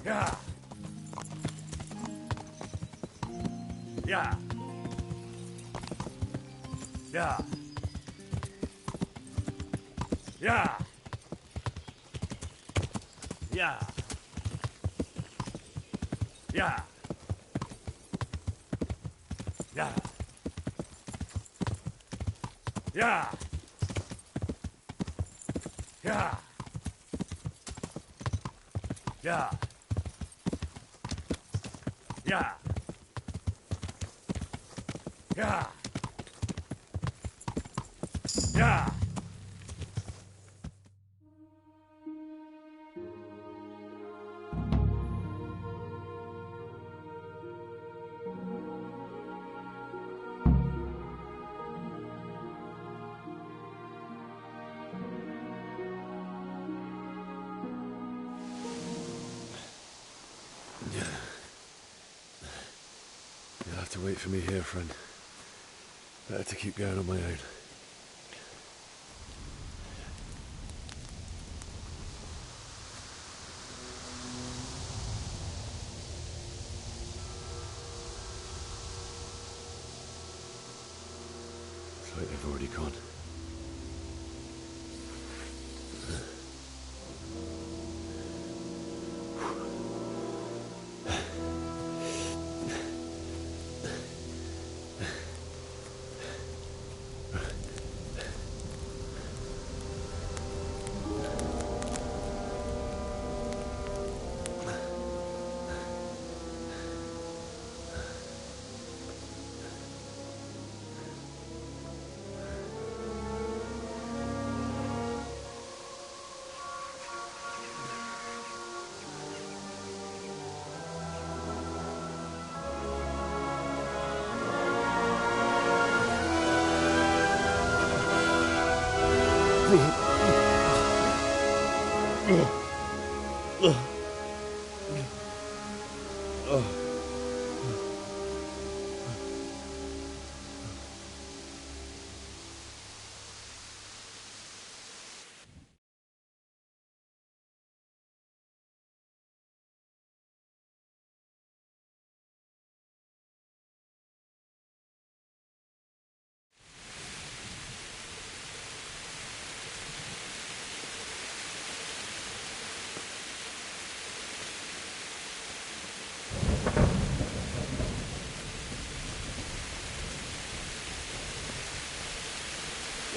Yeah. Yeah. Yeah. Yeah. Yeah. Yeah. Yeah. Yeah. Yeah. Yeah. Yeah. Yeah. Yeah. You'll have to wait for me here, friend. Better to keep going on my own. Looks like they've already gone.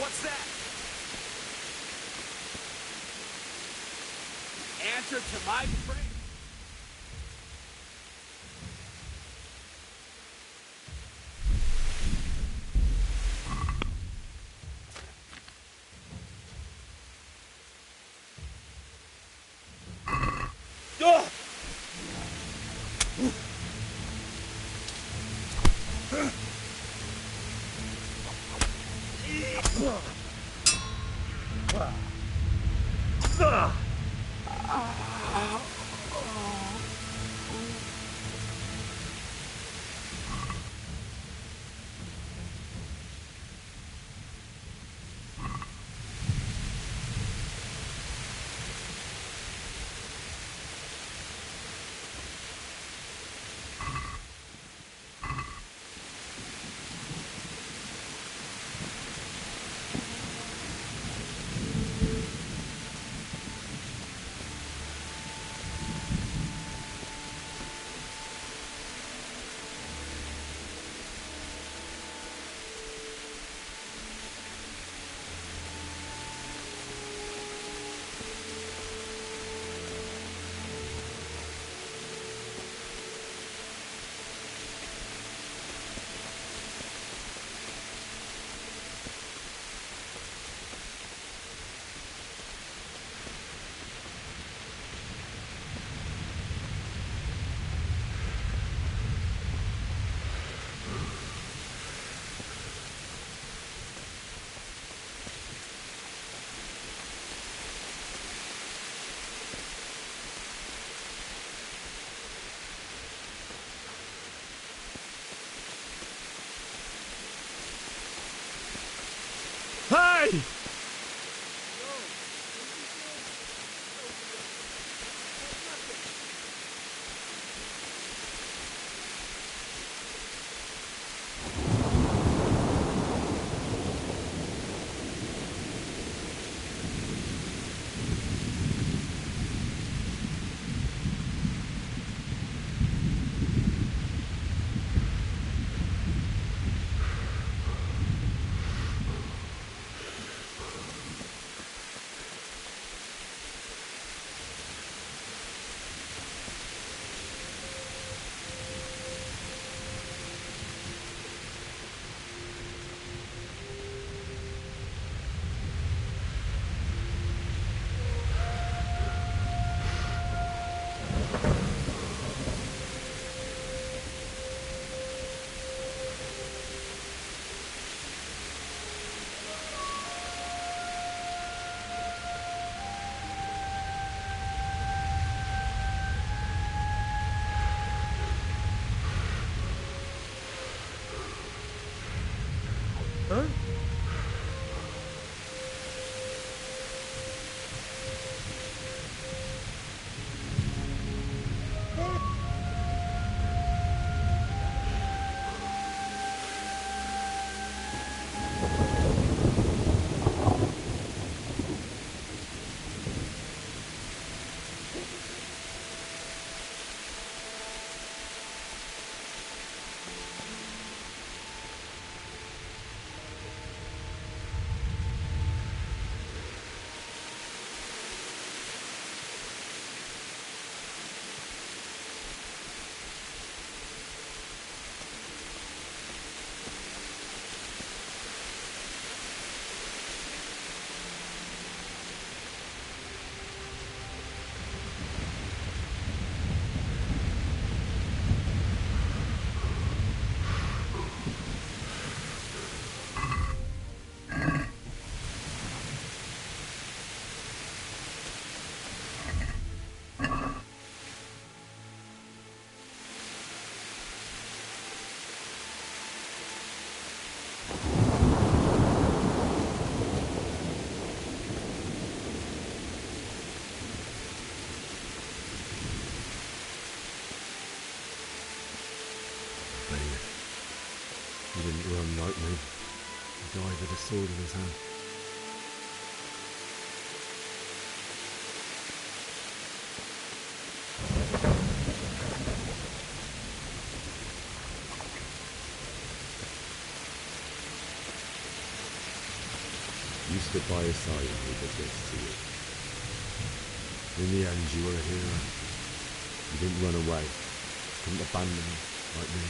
What's that? Answer to my prayer. Huh? He didn't run like me. He died with a sword in his hand. You stood by his side and he did this to you. In the end, you were a hero. You didn't run away. Didn't abandon him like me.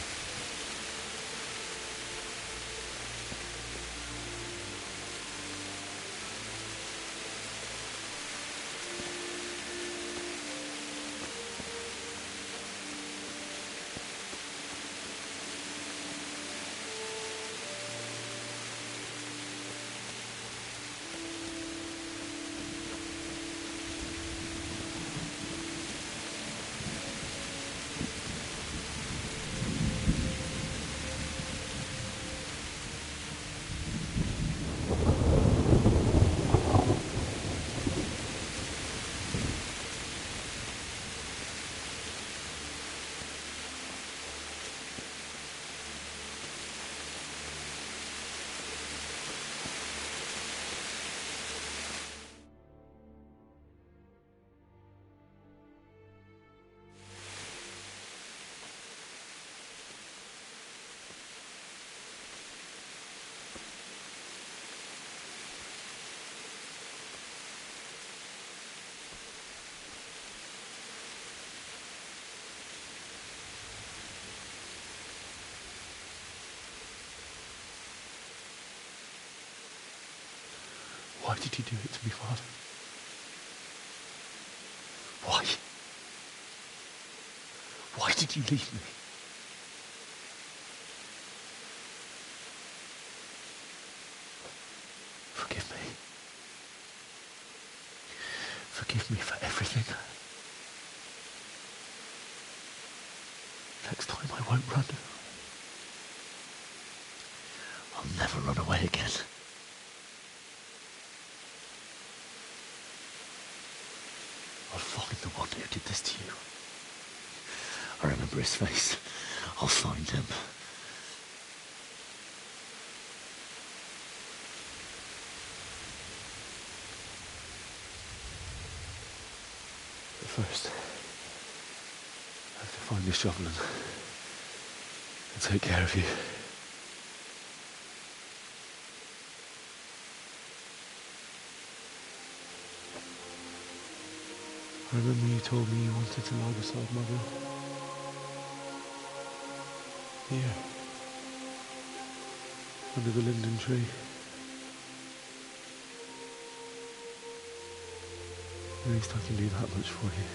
Why did you do it to me, Father? Why? Why did you leave me? Forgive me. Forgive me for everything. Next time I won't run. I'll never run away again. find the one who did this to you. I remember his face. I'll find him. But first, I have to find this shovel and take care of you. I remember you told me you wanted to lie beside Mother. Here. Under the linden tree. At least I can do that much for you.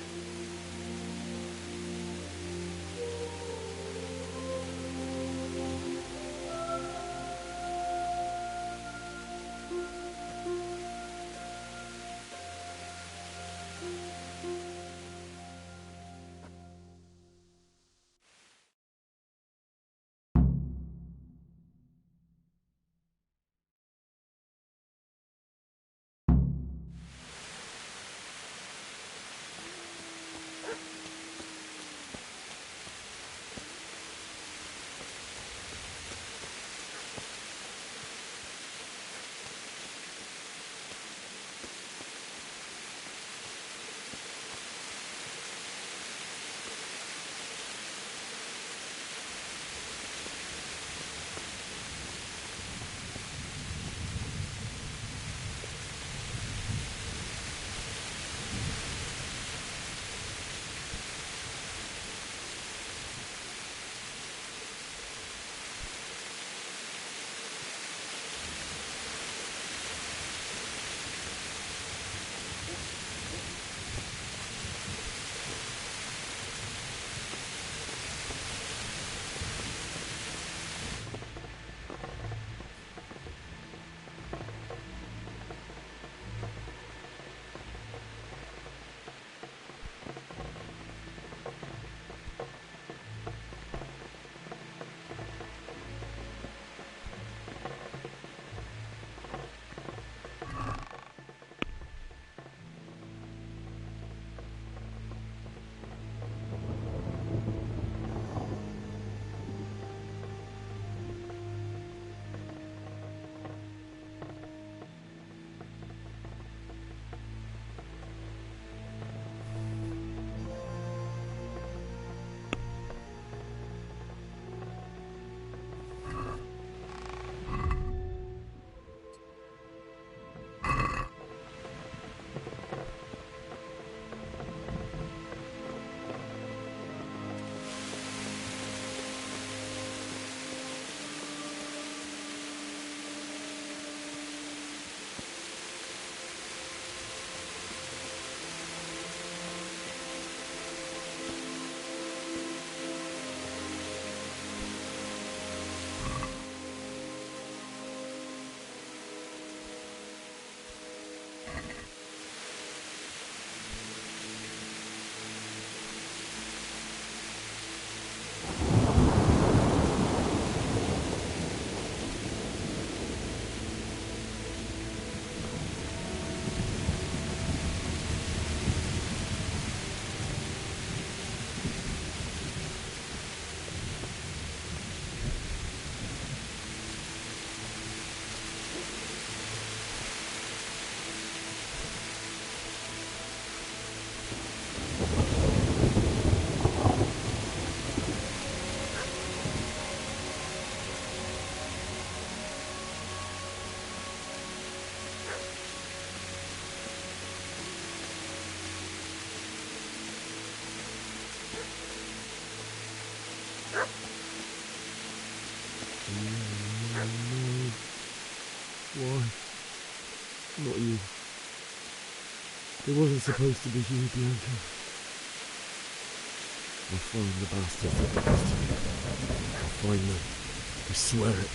Why? Not you. It wasn't supposed to be you, Bianca. I'll find the bastard that did this to me. I'll find them. I swear it.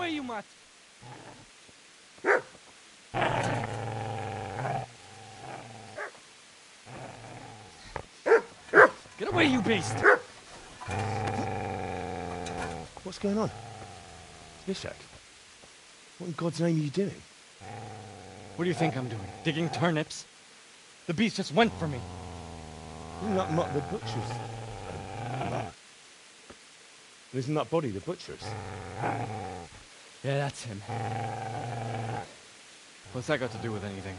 away, you mutt! Get away, you beast! What's going on? Ishak? What in God's name are you doing? What do you think I'm doing? Digging turnips? The beast just went for me. You're not the butcher's. Isn't that body the butcher's? Yeah, that's him. What's that got to do with anything?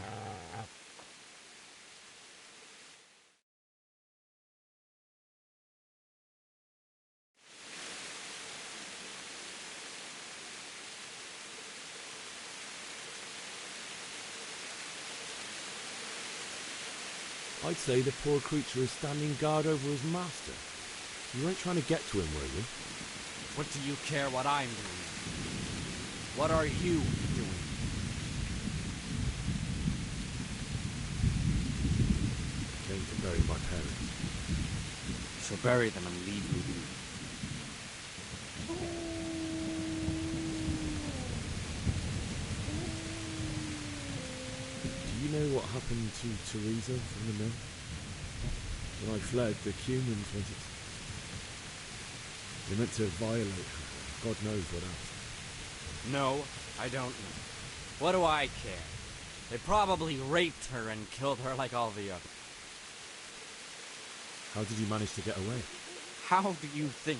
I'd say the poor creature is standing guard over his master. You weren't trying to get to him, were you? What do you care what I'm doing? What are you doing? Came to bury my parents. So bury them and leave me be. Do you know what happened to Teresa from the mill? When I fled, the Cumans wanted... They meant to violate her. God knows what else. No, I don't know. What do I care? They probably raped her and killed her like all the others. How did you manage to get away? How do you think?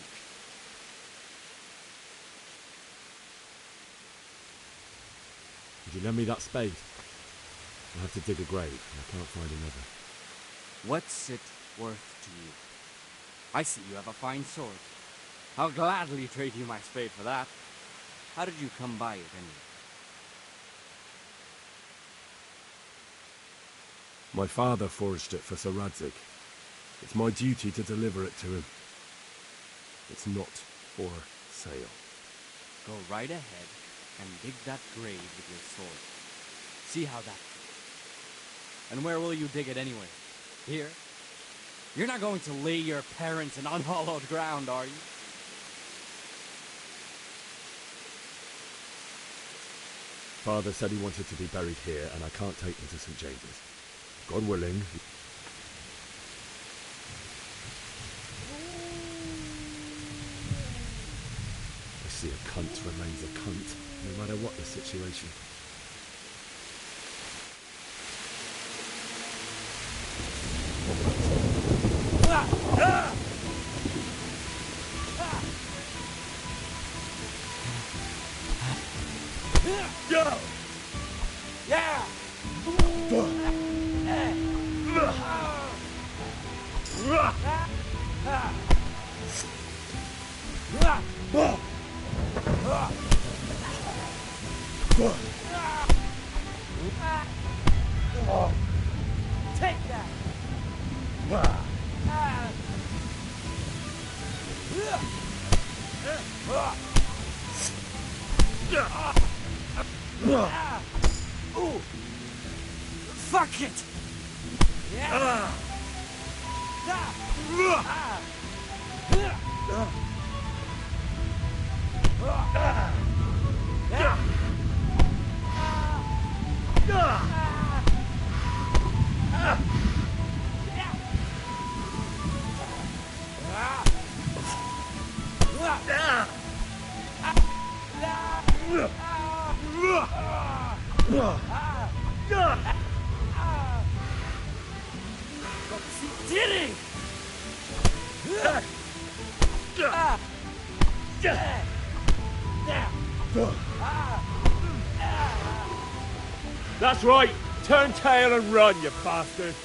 Would you lend me that spade? I have to dig a grave, and I can't find another. What's it worth to you? I see you have a fine sword. I'll gladly trade you my spade for that. How did you come by it anyway? My father forged it for Sir Radzig. It's my duty to deliver it to him. It's not for sale. Go right ahead and dig that grave with your sword. See how that goes. And where will you dig it anyway? Here? You're not going to lay your parents in unhallowed ground, are you? Father said he wanted to be buried here, and I can't take him to St. James's. God willing... I see a cunt remains a cunt, no matter what the situation. Go! Yeah! Take that! Ooh! Fuck it! Yeah! Did he? That's right. Turn tail and run, you bastard.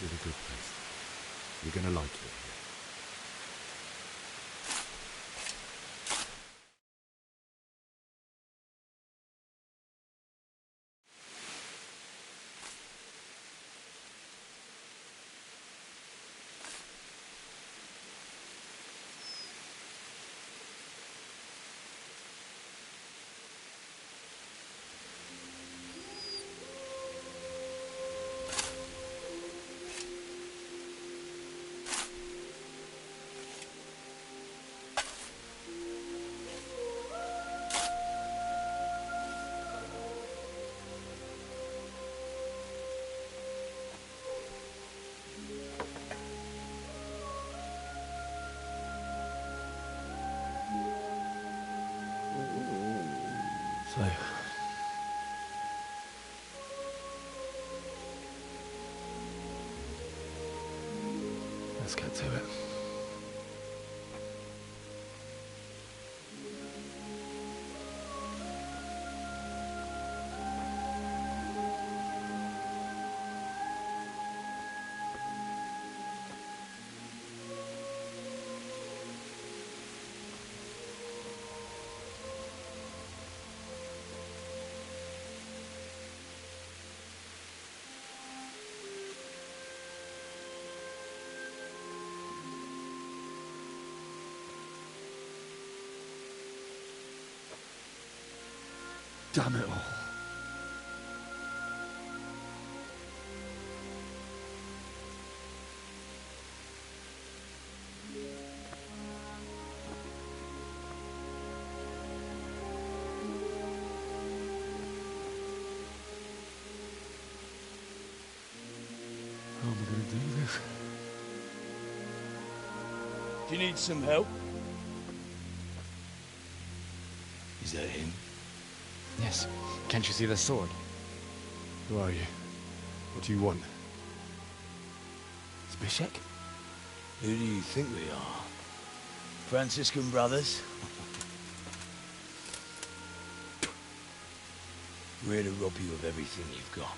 This is a good place. You're gonna like it. So, let's get to it. Damn it all. How am I going to do this? Do you need some help? Is that him? Yes. Can't you see the sword? Who are you? What do you want? Zbyszek? Who do you think we are? Franciscan brothers? We're here to rob you of everything you've got.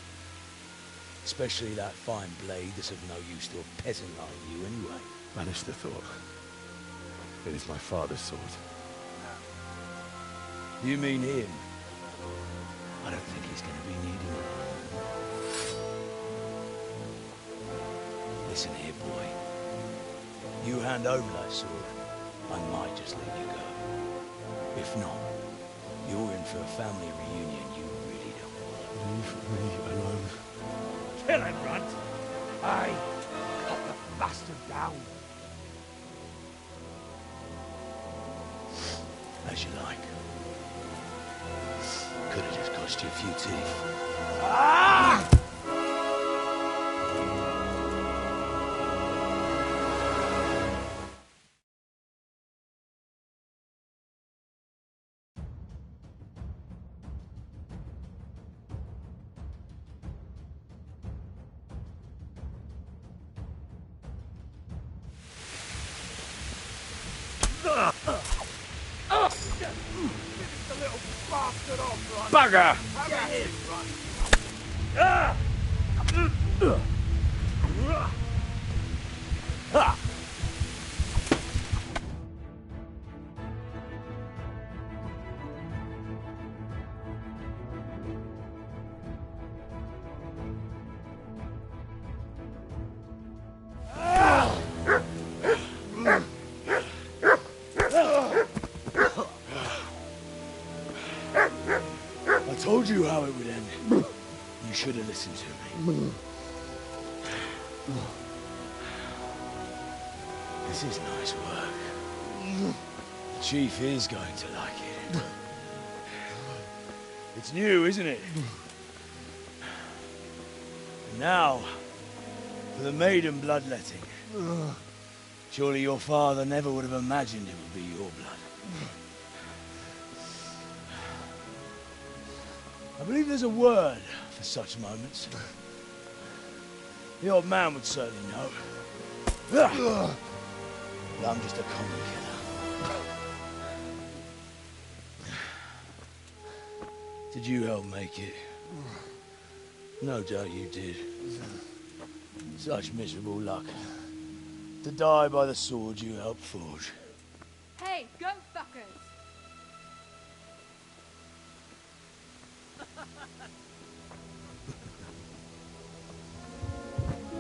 Especially that fine blade that's of no use to a peasant like you anyway. Banish the thought. It is my father's sword. You mean him? I don't think he's going to be needing it. Listen here, boy. You hand over that sword, I might just let you go. If not, you're in for a family reunion you really don't want. Leave me alone. Kill him, Runt! Aye, cut the bastard down! As you like. Could have just cost you a few teeth. Ah! Bugger! I told you how it would end. You should have listened to me. This is nice work. The chief is going to like it. It's new, isn't it? And now, for the maiden bloodletting. Surely your father never would have imagined it would be your blood. I believe there's a word for such moments. The old man would certainly know. But I'm just a common killer. Did you help make it? No doubt you did. Such miserable luck. To die by the sword you helped forge. Hey, go fuckers!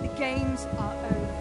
The games are over.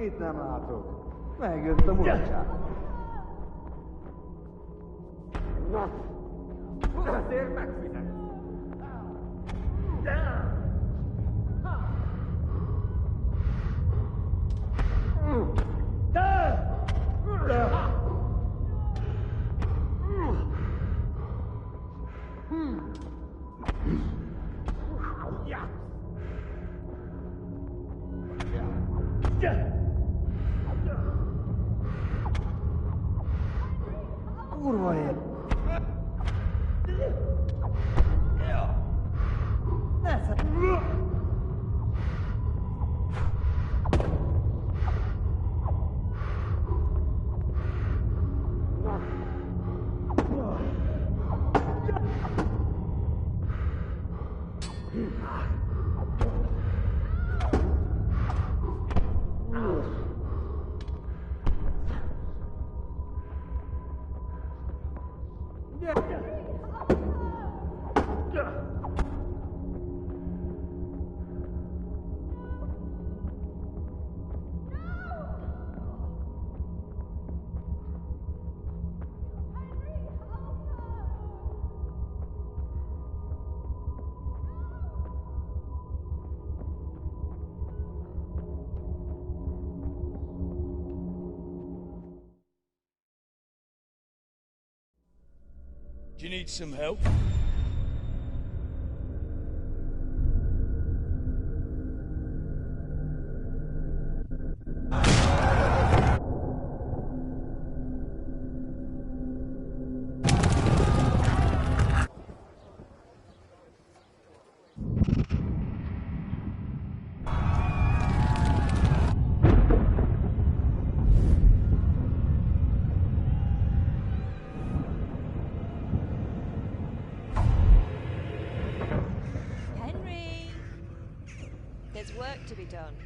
Itt nem látok. Megjött a mulatság. Na, azért megfizet. Kurva ér! Ne szed! Do you need some help? There's work to be done.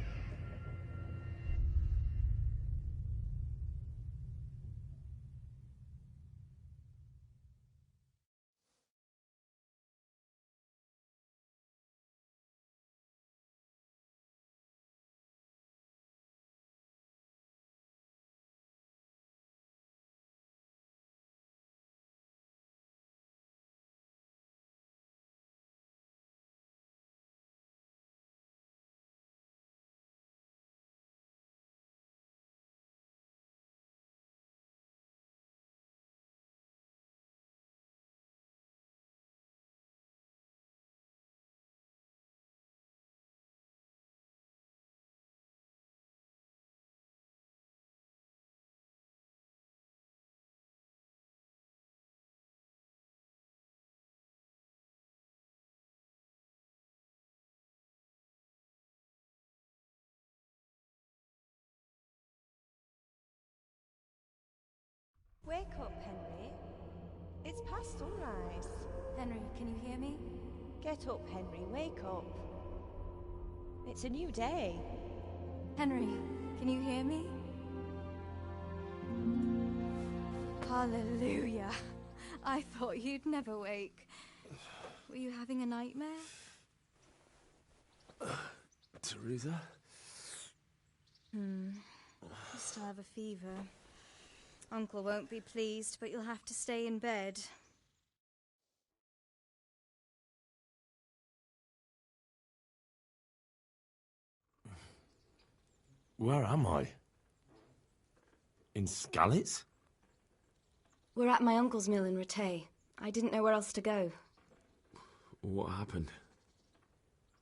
Wake up, Henry. It's past sunrise. Henry, can you hear me? Get up, Henry. Wake up. It's a new day. Henry, can you hear me? Hallelujah. I thought you'd never wake. Were you having a nightmare? Teresa? You still have a fever. Uncle won't be pleased, but you'll have to stay in bed. Where am I? In Skalitz? We're at my uncle's mill in Rattay. I didn't know where else to go. What happened?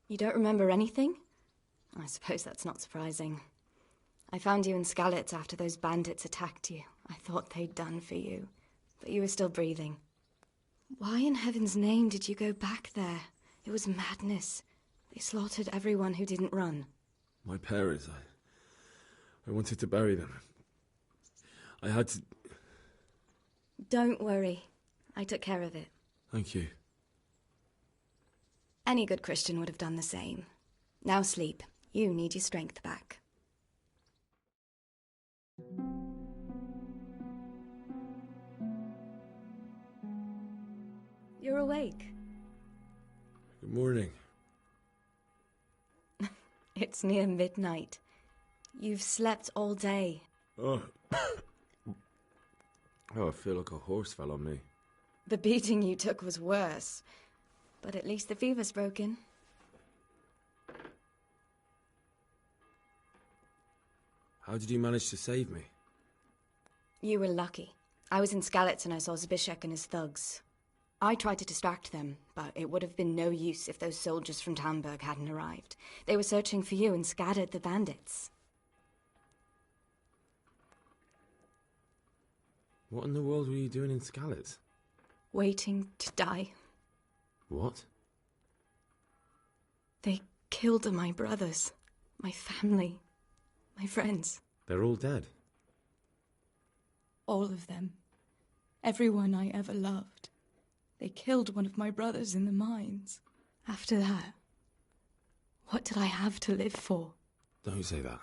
You don't remember anything? I suppose that's not surprising. I found you in Skalitz after those bandits attacked you. I thought they'd done for you, but you were still breathing. Why in heaven's name did you go back there? It was madness. They slaughtered everyone who didn't run. My parents, I wanted to bury them. I had to... Don't worry. I took care of it. Thank you. Any good Christian would have done the same. Now sleep. You need your strength back. You're awake. Good morning. It's near midnight. You've slept all day. Oh. Oh, I feel like a horse fell on me. The beating you took was worse. But at least the fever's broken. How did you manage to save me? You were lucky. I was in Skalitz and I saw Zbyszek and his thugs. I tried to distract them, but it would have been no use if those soldiers from Tamburg hadn't arrived. They were searching for you and scattered the bandits. What in the world were you doing in Skalitz? Waiting to die. What? They killed my brothers, my family, my friends. They're all dead. All of them. Everyone I ever loved. They killed one of my brothers in the mines. After that, what did I have to live for? Don't say that.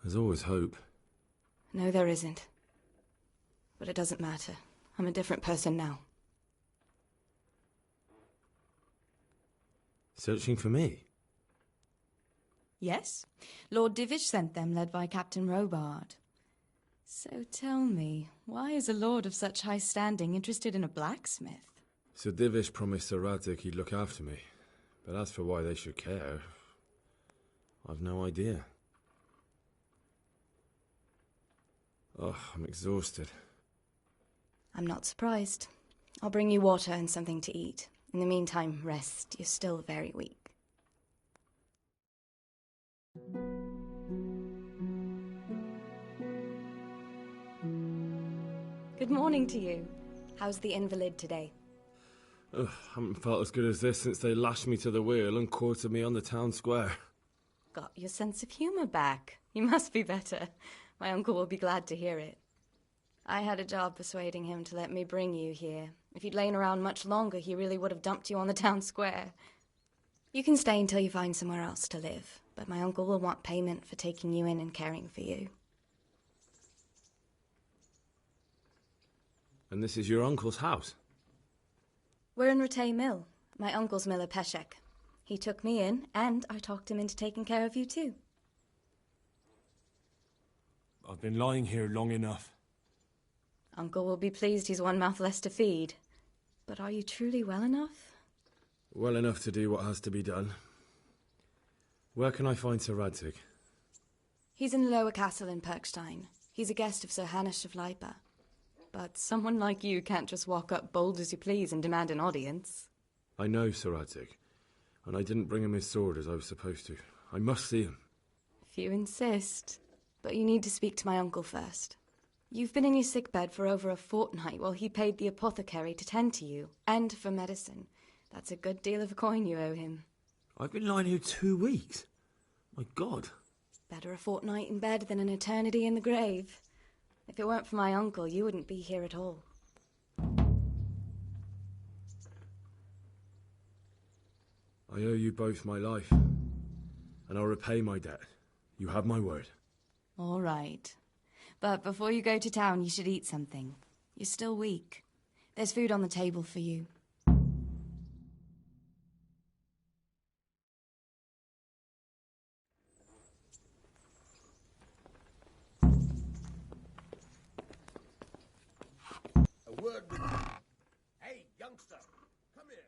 There's always hope. No, there isn't. But it doesn't matter. I'm a different person now. Searching for me? Yes. Lord Divish sent them, led by Captain Robard. So tell me, why is a lord of such high standing interested in a blacksmith? Sir Divish promised Sir Radzig he'd look after me. But as for why they should care, I've no idea. Oh, I'm exhausted. I'm not surprised. I'll bring you water and something to eat. In the meantime, rest. You're still very weak. Good morning to you. How's the invalid today? Ugh, haven't felt as good as this since they lashed me to the wheel and quartered me on the town square. Got your sense of humour back. You must be better. My uncle will be glad to hear it. I had a job persuading him to let me bring you here. If you'd lain around much longer, he really would have dumped you on the town square. You can stay until you find somewhere else to live, but my uncle will want payment for taking you in and caring for you. And this is your uncle's house? We're in Rattay Mill. My uncle's miller Peshek. He took me in, and I talked him into taking care of you too. I've been lying here long enough. Uncle will be pleased he's one mouth less to feed. But are you truly well enough? Well enough to do what has to be done. Where can I find Sir Radzig? He's in the lower castle in Perkstein. He's a guest of Sir Hanush of Leipa. But someone like you can't just walk up bold as you please and demand an audience. I know Sir Radzig, and I didn't bring him his sword as I was supposed to. I must see him. If you insist. But you need to speak to my uncle first. You've been in your sickbed for over a fortnight while he paid the apothecary to tend to you, and for medicine. That's a good deal of coin you owe him. I've been lying here 2 weeks. My God. Better a fortnight in bed than an eternity in the grave. If it weren't for my uncle, you wouldn't be here at all. I owe you both my life, and I'll repay my debt. You have my word. All right. But before you go to town, you should eat something. You're still weak. There's food on the table for you. A word with you. Hey, youngster, come here.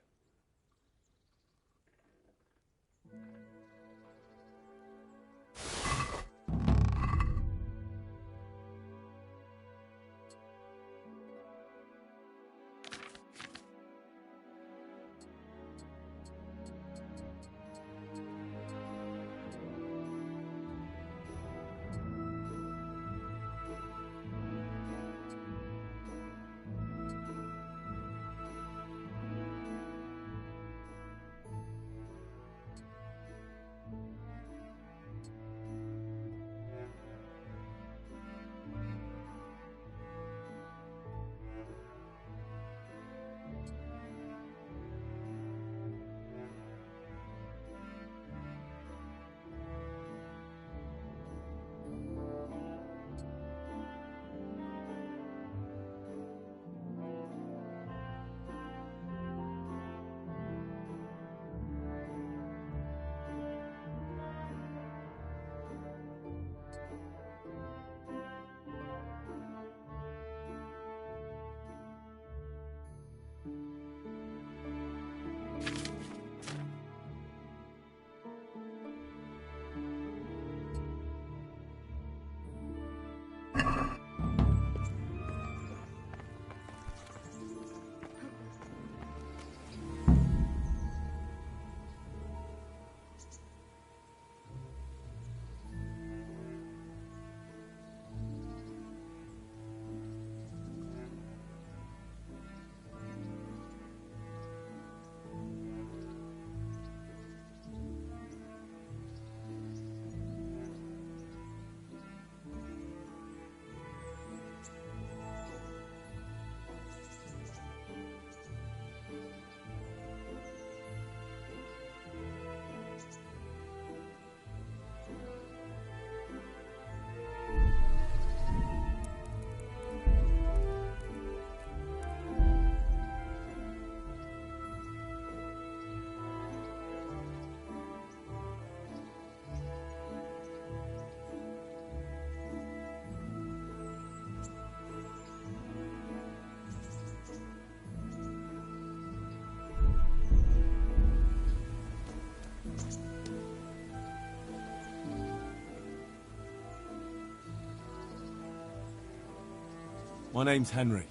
My name's Henry.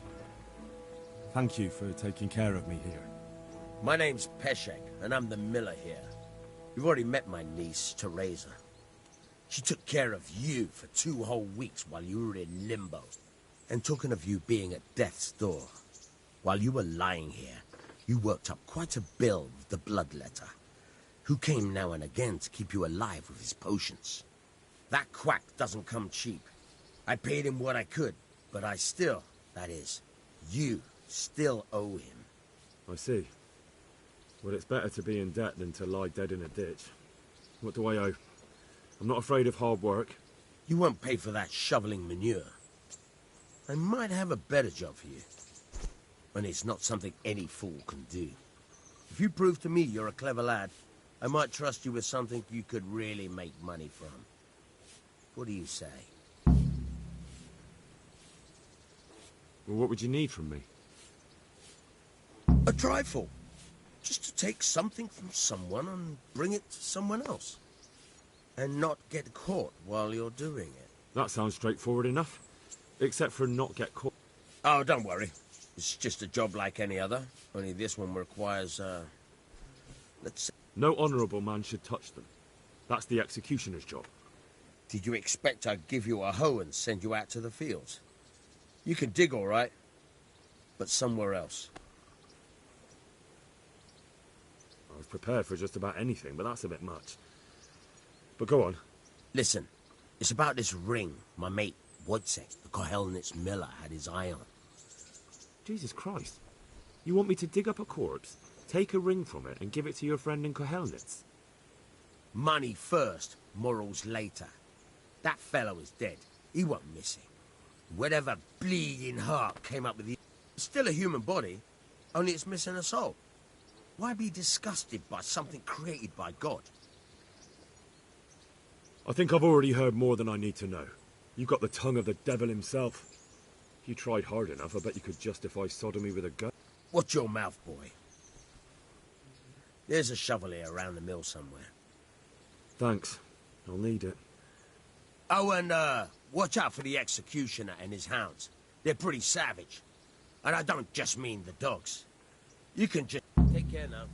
Thank you for taking care of me here. My name's Peshek, and I'm the miller here. You've already met my niece, Teresa. She took care of you for 2 whole weeks while you were in limbo. And talking of you being at death's door, while you were lying here, you worked up quite a bill with the bloodletter, who came now and again to keep you alive with his potions. That quack doesn't come cheap. I paid him what I could, but I still, that is, you still owe him. I see. Well, it's better to be in debt than to lie dead in a ditch. What do I owe? I'm not afraid of hard work. You won't pay for that shoveling manure. I might have a better job for you. And it's not something any fool can do. If you prove to me you're a clever lad, I might trust you with something you could really make money from. What do you say? Well, what would you need from me? A trifle. Just to take something from someone and bring it to someone else. And not get caught while you're doing it. That sounds straightforward enough. Except for not get caught. Oh, don't worry. It's just a job like any other. Only this one requires, let's see. No honourable man should touch them. That's the executioner's job. Did you expect I'd give you a hoe and send you out to the fields? You can dig all right, but somewhere else. I was prepared for just about anything, but that's a bit much. But go on. Listen, it's about this ring my mate Wojciech, the Kohelnitz miller, had his eye on. Jesus Christ. You want me to dig up a corpse, take a ring from it, and give it to your friend in Kohelnitz? Money first, morals later. That fellow is dead. He won't miss it. Whatever bleeding heart came up with it, it's still a human body, only it's missing a soul. Why be disgusted by something created by God? I think I've already heard more than I need to know. You've got the tongue of the devil himself. If you tried hard enough, I bet you could justify sodomy with a gun. Watch your mouth, boy. There's a shovel here around the mill somewhere. Thanks. I'll need it. Oh, and, watch out for the executioner and his hounds. They're pretty savage. And I don't just mean the dogs. You can just... Take care now.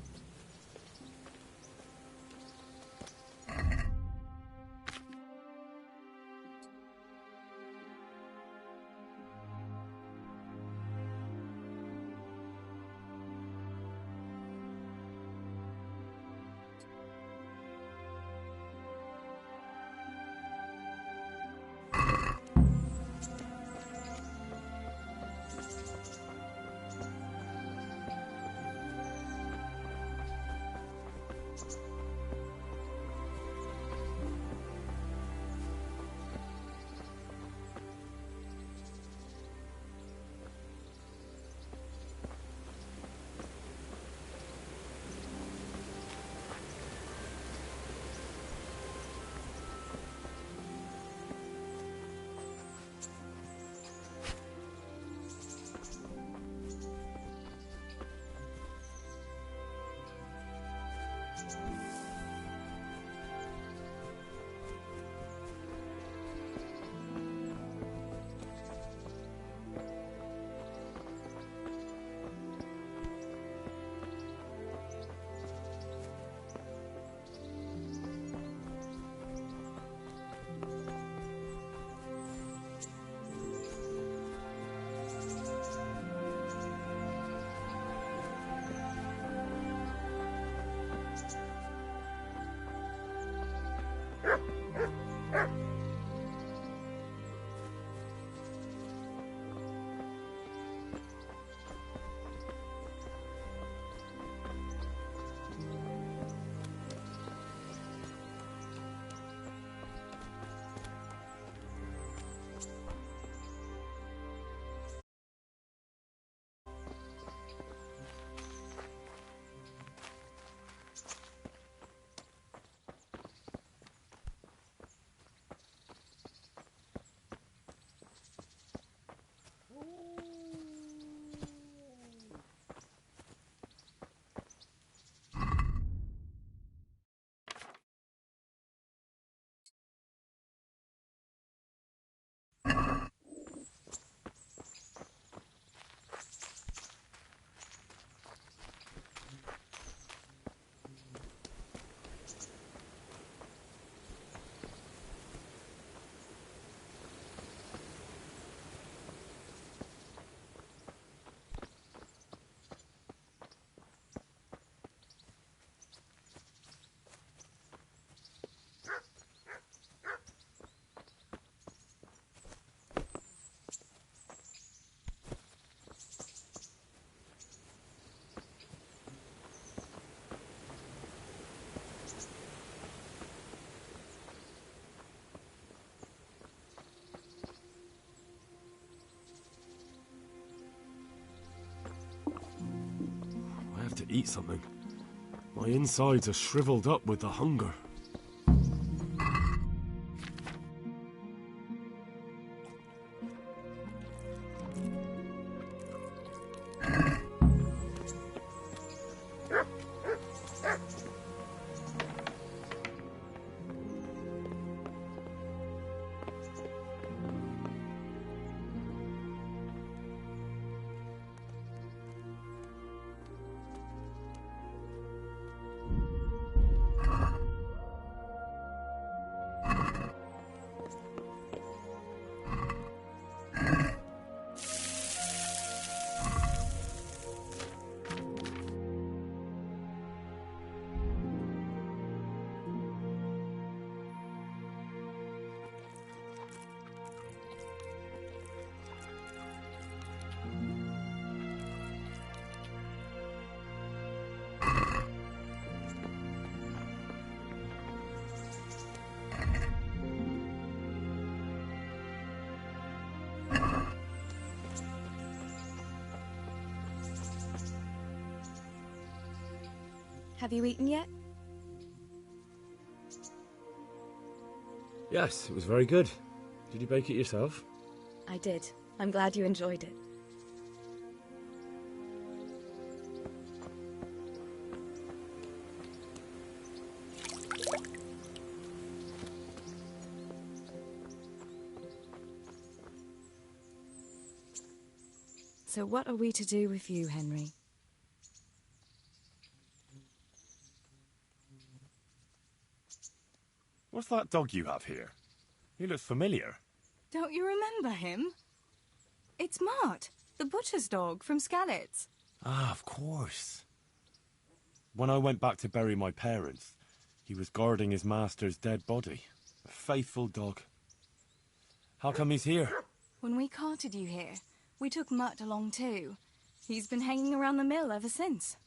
to eat something. My insides are shriveled up with the hunger. Have you eaten yet? Yes, it was very good. Did you bake it yourself? I did. I'm glad you enjoyed it. So what are we to do with you, Henry? What's that dog you have here? He looks familiar. Don't you remember him? It's Mart, the butcher's dog from Skalitz. Ah, of course. When I went back to bury my parents, he was guarding his master's dead body. A faithful dog. How come he's here? When we carted you here, we took Mutt along too. He's been hanging around the mill ever since.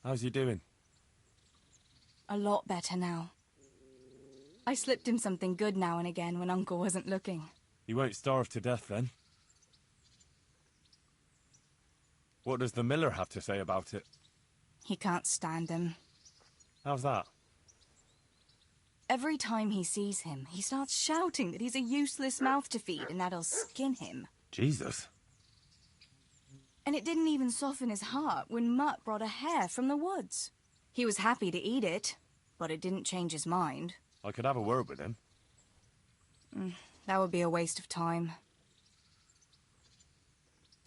How's he doing? A lot better now. I slipped him something good now and again when Uncle wasn't looking. He won't starve to death then. What does the miller have to say about it? He can't stand him. How's that? Every time he sees him, he starts shouting that he's a useless mouth to feed and that'll skin him. Jesus. And it didn't even soften his heart when Mutt brought a hare from the woods. He was happy to eat it, but it didn't change his mind. I could have a word with him. That would be a waste of time.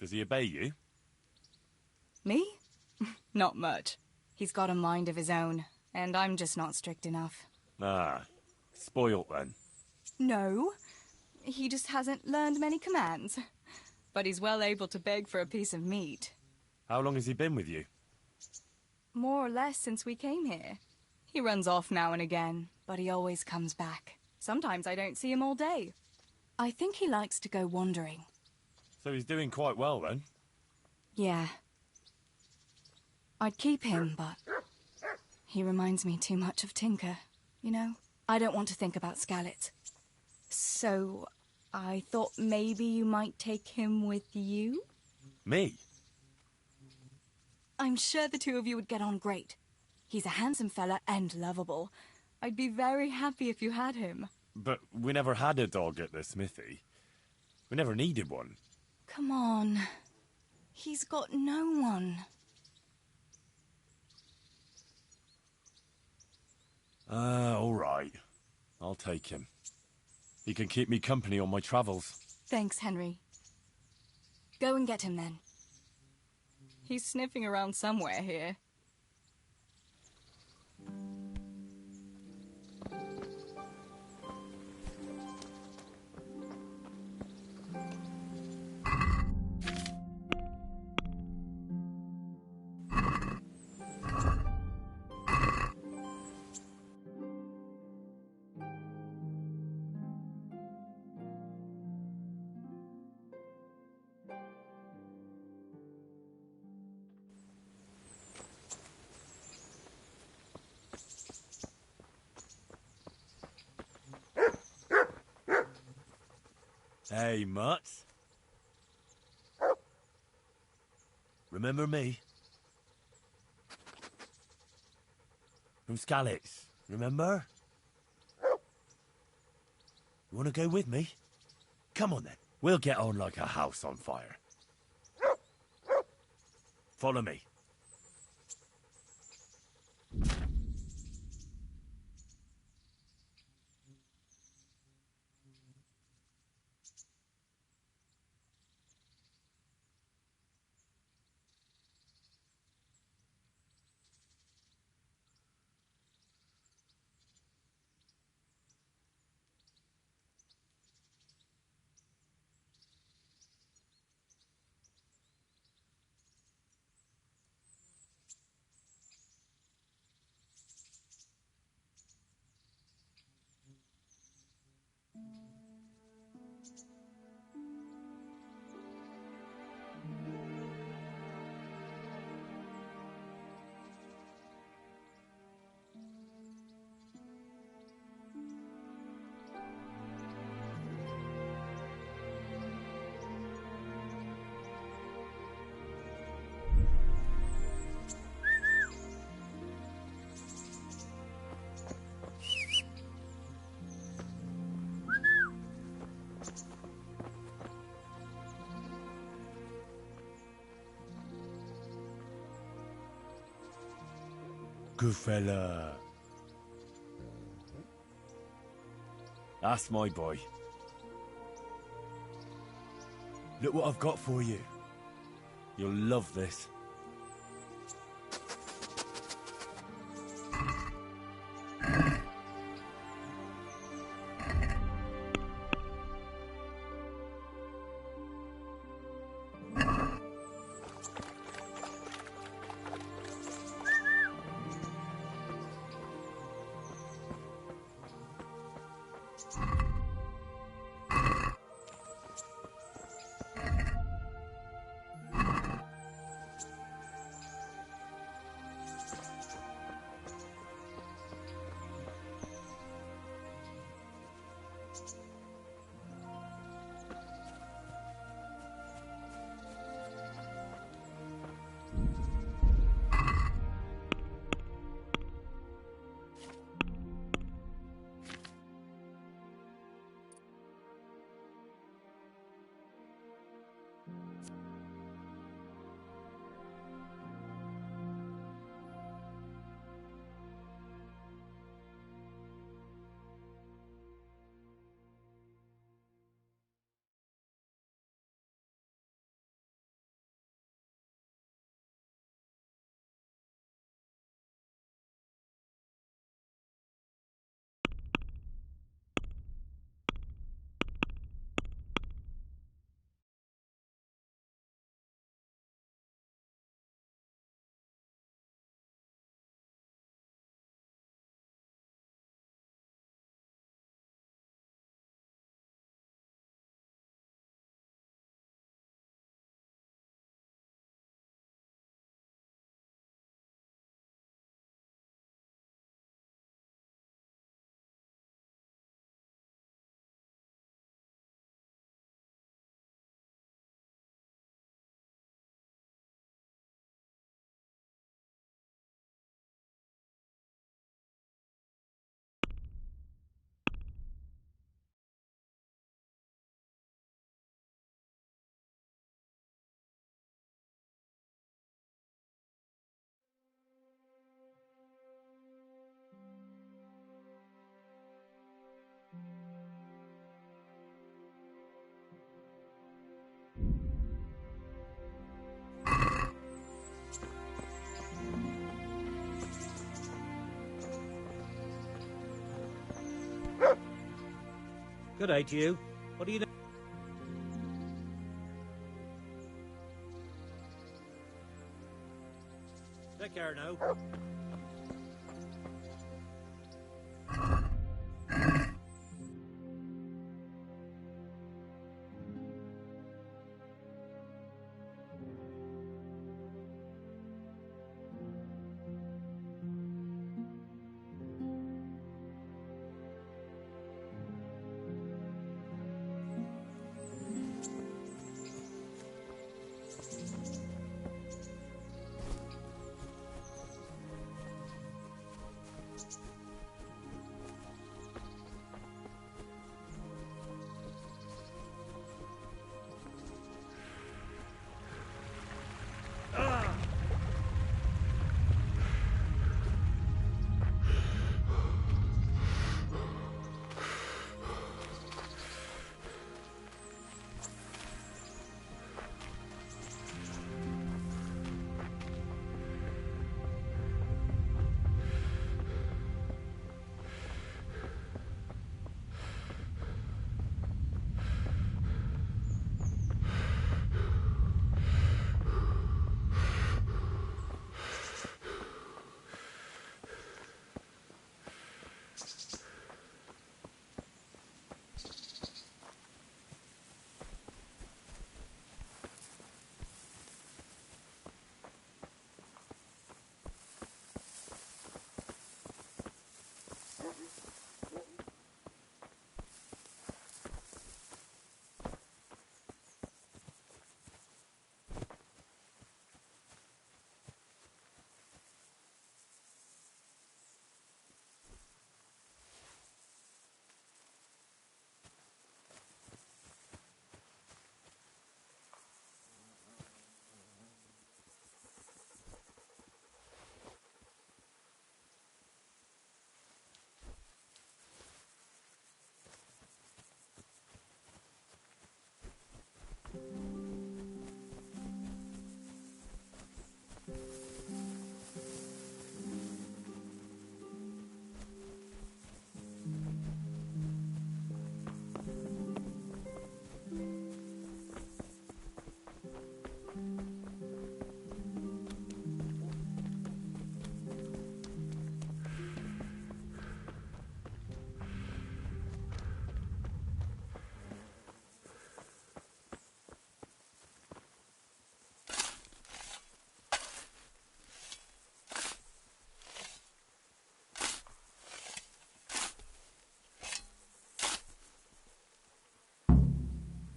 Does he obey you? Me? Not much. He's got a mind of his own, and I'm just not strict enough. Ah, spoilt then. No, he just hasn't learned many commands. But he's well able to beg for a piece of meat. How long has he been with you? More or less since we came here. He runs off now and again, but he always comes back. Sometimes I don't see him all day. I think he likes to go wandering. So he's doing quite well then? Yeah. I'd keep him, but he reminds me too much of Tinker, you know? I don't want to think about Skalitz. So I thought maybe you might take him with you? Me? I'm sure the two of you would get on great. He's a handsome fella and lovable. I'd be very happy if you had him. But we never had a dog at the smithy. We never needed one. Come on. He's got no one. All right. I'll take him. He can keep me company on my travels. Thanks, Henry. Go and get him then. He's sniffing around somewhere here. Hey, Mutt. Remember me? From Skalitz, remember? You want to go with me? Come on then. We'll get on like a house on fire. Follow me. Good fella. That's my boy. Look what I've got for you. You'll love this. Good day to you. What are you doing? Take care now.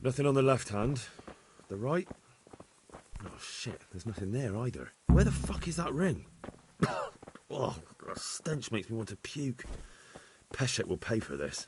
Nothing on the left hand. The right? Oh, shit. There's nothing there either. Where the fuck is that ring? Oh, the stench makes me want to puke. Peshek will pay for this.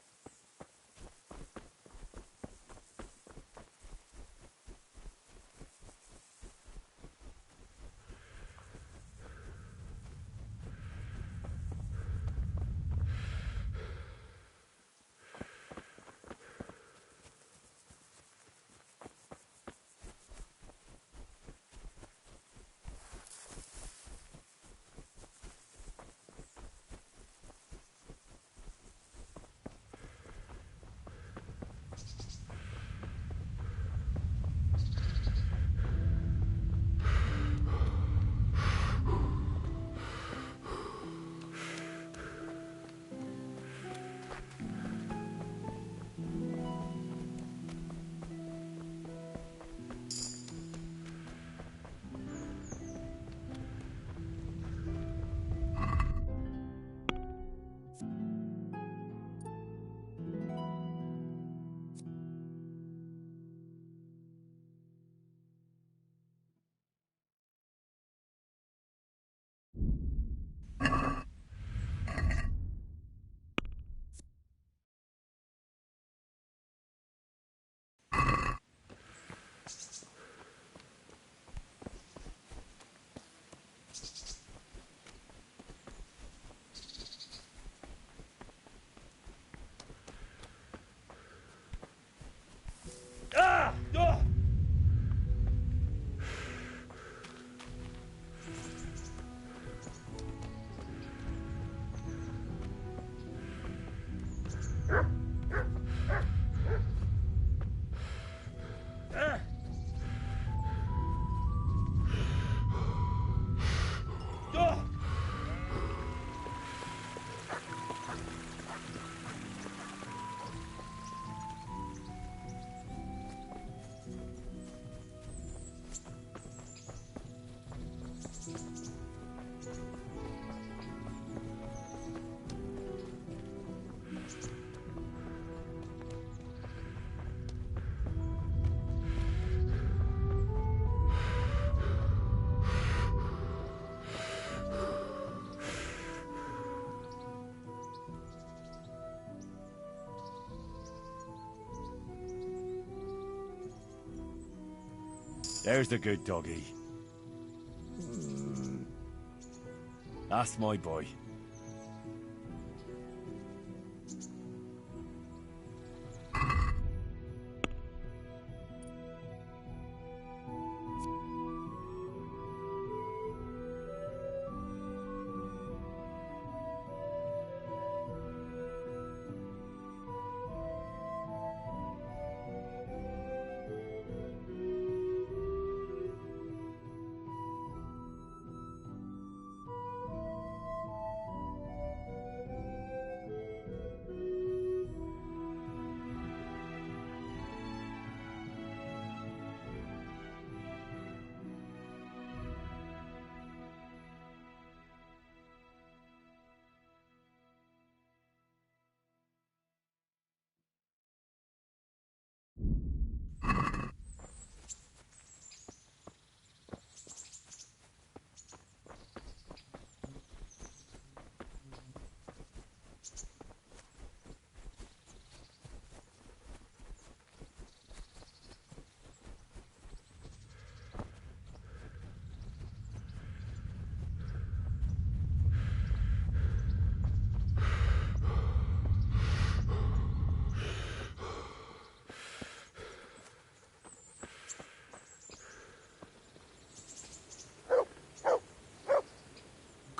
There's the good doggy. That's my boy.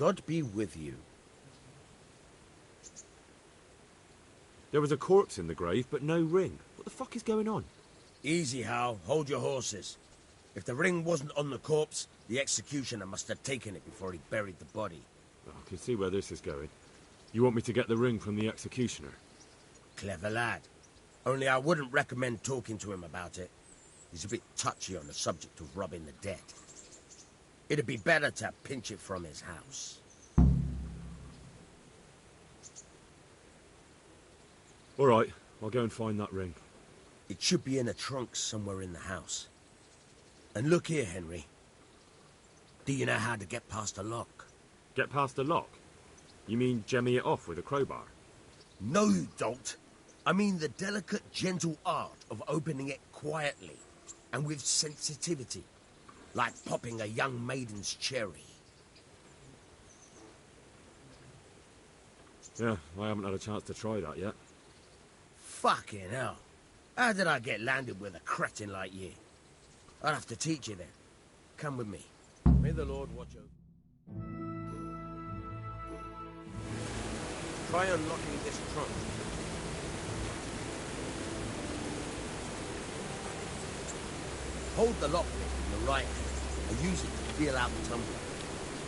God be with you. There was a corpse in the grave, but no ring. What the fuck is going on? Easy, Hal. Hold your horses. If the ring wasn't on the corpse, the executioner must have taken it before he buried the body. I can see where this is going. You want me to get the ring from the executioner? Clever lad. Only I wouldn't recommend talking to him about it. He's a bit touchy on the subject of robbing the dead. It'd be better to pinch it from his house. All right, I'll go and find that ring. It should be in a trunk somewhere in the house. And look here, Henry. Do you know how to get past a lock? Get past a lock? You mean jemmy it off with a crowbar? No, you don't. I mean the delicate, gentle art of opening it quietly and with sensitivity, like popping a young maiden's cherry. Yeah, I haven't had a chance to try that yet. Fucking hell. How did I get landed with a cretin like you? I'll have to teach you then. Come with me. May the Lord watch over. Try unlocking this trunk. Hold the lockpick in the right hand and use it to feel out the tumbler.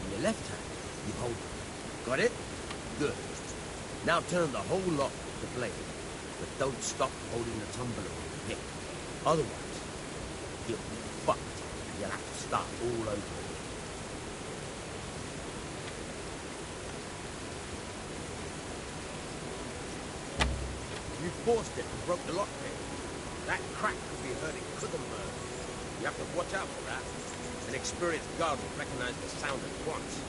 In your left hand, you hold it. Got it? Good. Now turn the whole lock to play, but don't stop holding the tumbler with the pick. Otherwise, you'll be fucked and you'll have to start all over again. You forced it and broke the lockpick. That crack could be hurting Kuttenberg. You have to watch out for that. An experienced guard will recognize the sound at once.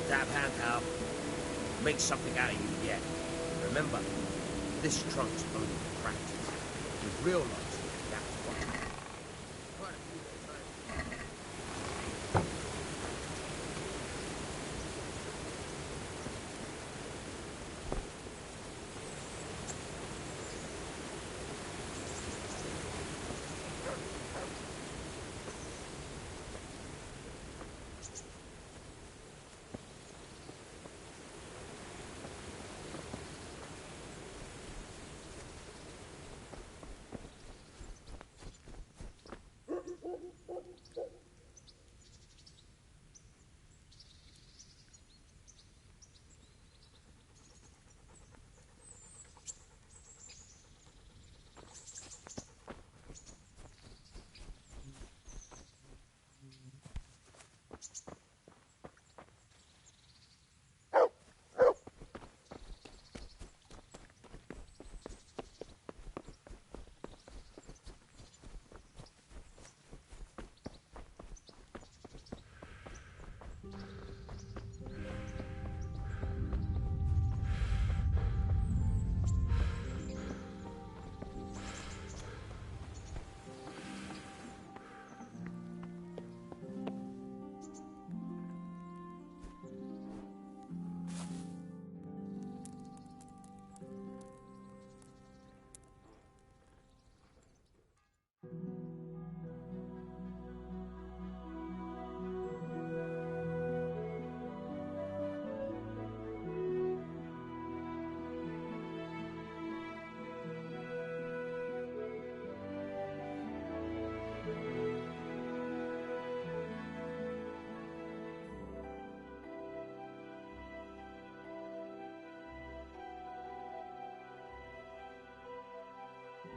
Dab hand, Hal. Make something out of you yet. Remember, this trunk's only for practice. With real locks, that's why. Quite a few at a time.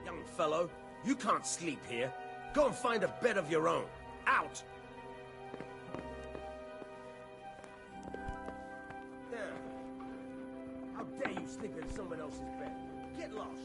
Young fellow, you can't sleep here. Go and find a bed of your own. Out! There. How dare you sleep in someone else's bed? Get lost!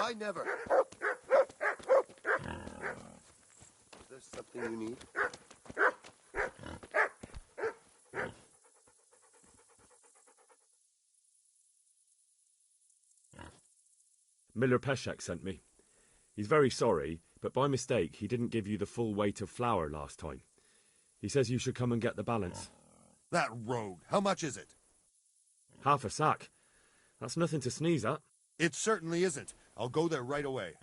I never. Is there something you need? Miller Peshek sent me. He's very sorry, but by mistake he didn't give you the full weight of flour last time. He says you should come and get the balance. That rogue. How much is it? Half a sack. That's nothing to sneeze at. It certainly isn't. I'll go there right away.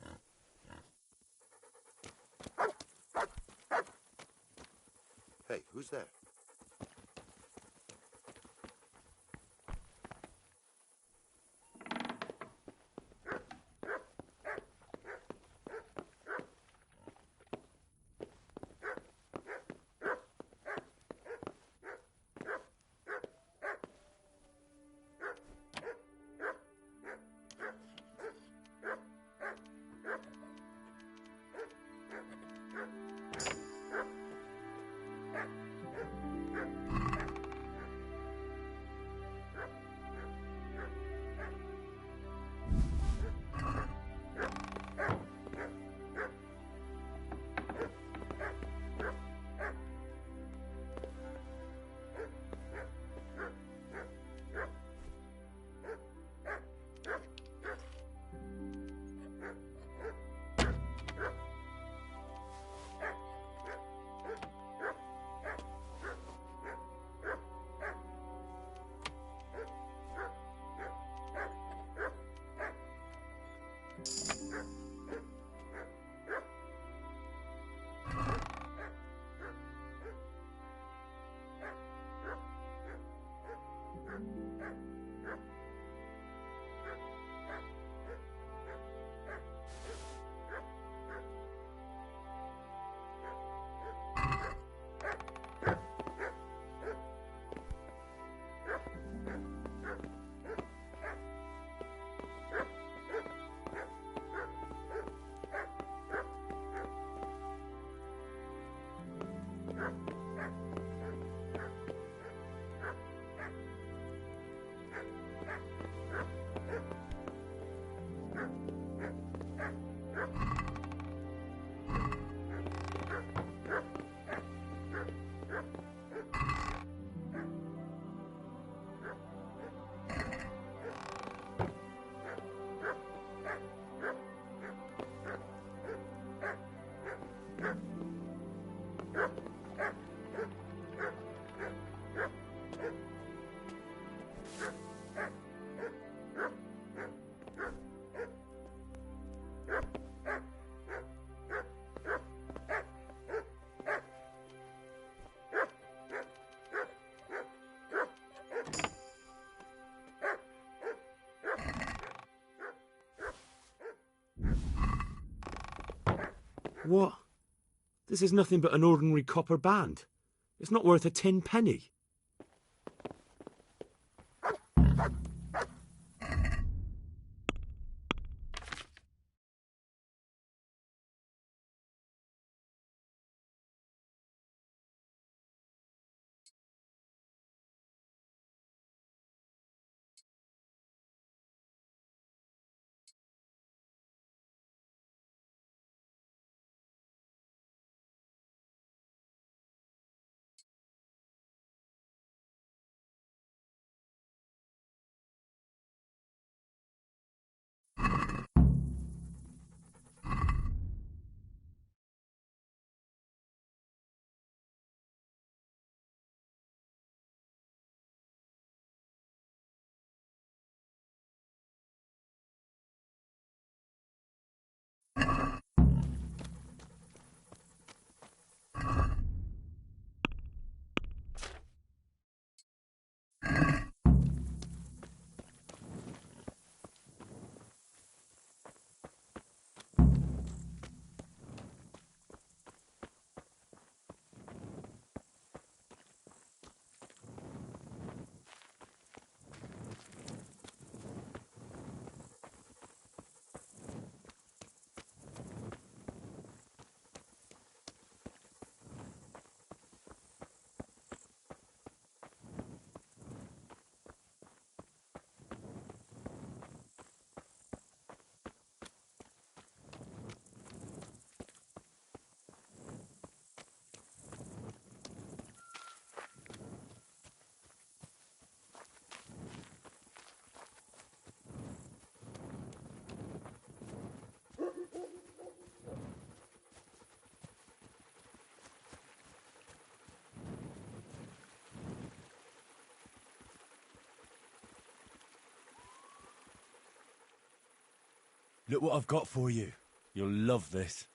Hey, who's there? What? This is nothing but an ordinary copper band. It's not worth a 10 penny. Look what I've got for you. You'll love this.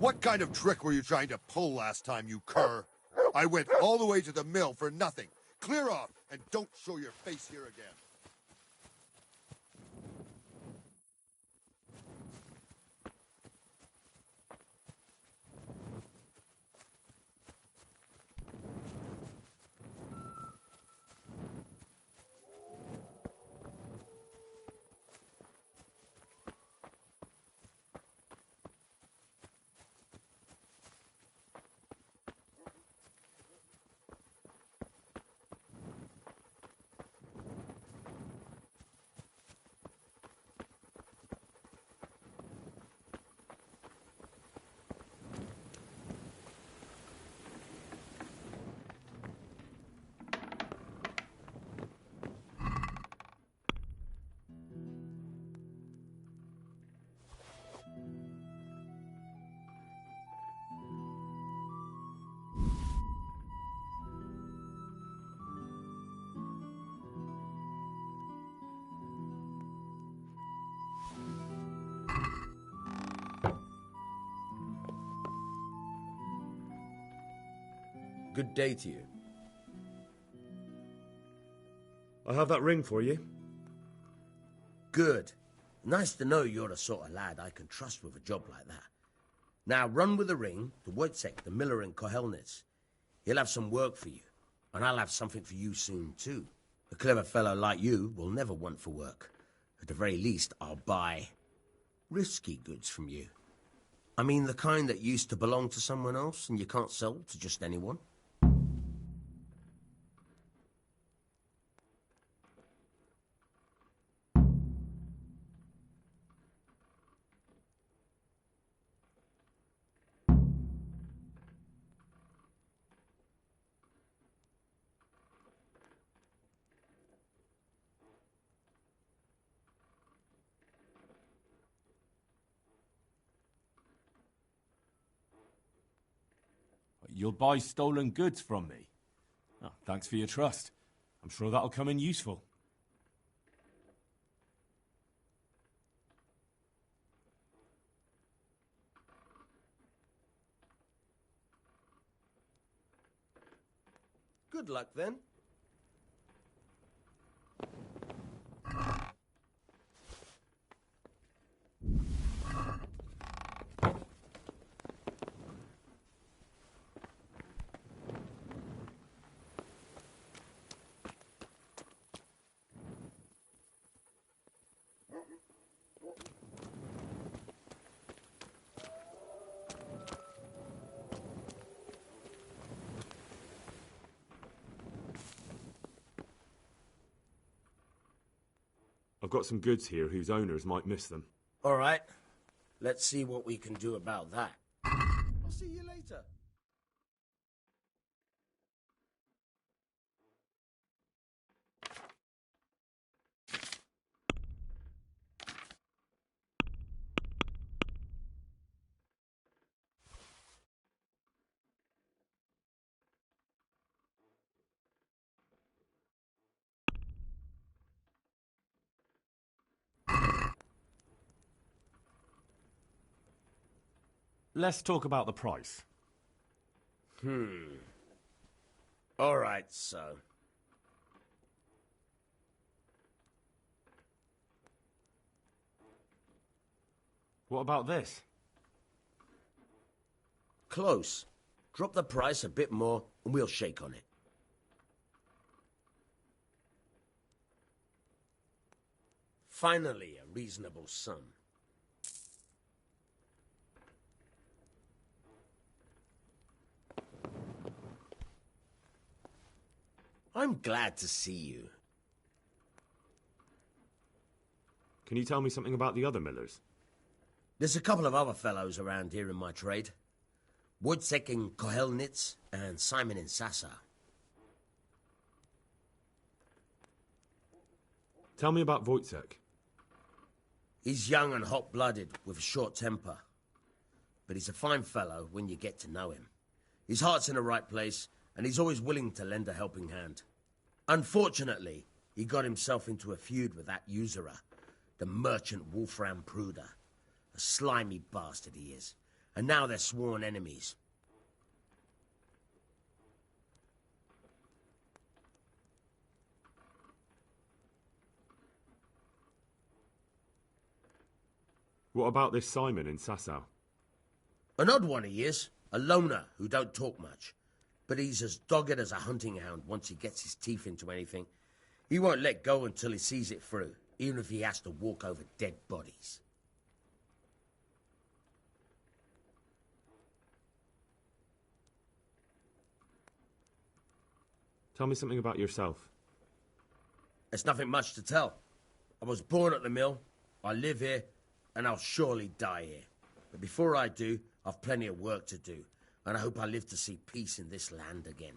What kind of trick were you trying to pull last time, you cur? I went all the way to the mill for nothing. Clear off, and don't show your face here again. Good day to you. I have that ring for you. Good. Nice to know you're the sort of lad I can trust with a job like that. Now run with the ring to Wojciech, the miller in Kohelnitz. He'll have some work for you, and I'll have something for you soon too. A clever fellow like you will never want for work. At the very least, I'll buy risky goods from you. I mean the kind that used to belong to someone else and you can't sell to just anyone. You'll buy stolen goods from me. Oh, thanks for your trust. I'm sure that'll come in useful. Good luck then. I've got some goods here whose owners might miss them. All right. Let's see what we can do about that. I'll see you later. Let's talk about the price. All right, so. What about this? Close. Drop the price a bit more and we'll shake on it. Finally, a reasonable sum. I'm glad to see you. Can you tell me something about the other millers? There's a couple of other fellows around here in my trade. Wojciech in Kohelnitz and Simon in Sassa. Tell me about Wojciech. He's young and hot-blooded with a short temper. But he's a fine fellow when you get to know him. His heart's in the right place, and he's always willing to lend a helping hand. Unfortunately, he got himself into a feud with that usurer, the merchant Wolfram Pruder. A slimy bastard he is, and now they're sworn enemies. What about this Simon in Sasau? An odd one he is, a loner who don't talk much. But he's as dogged as a hunting hound once he gets his teeth into anything. He won't let go until he sees it through, even if he has to walk over dead bodies. Tell me something about yourself. There's nothing much to tell. I was born at the mill, I live here, and I'll surely die here. But before I do, I've plenty of work to do, and I hope I live to see peace in this land again.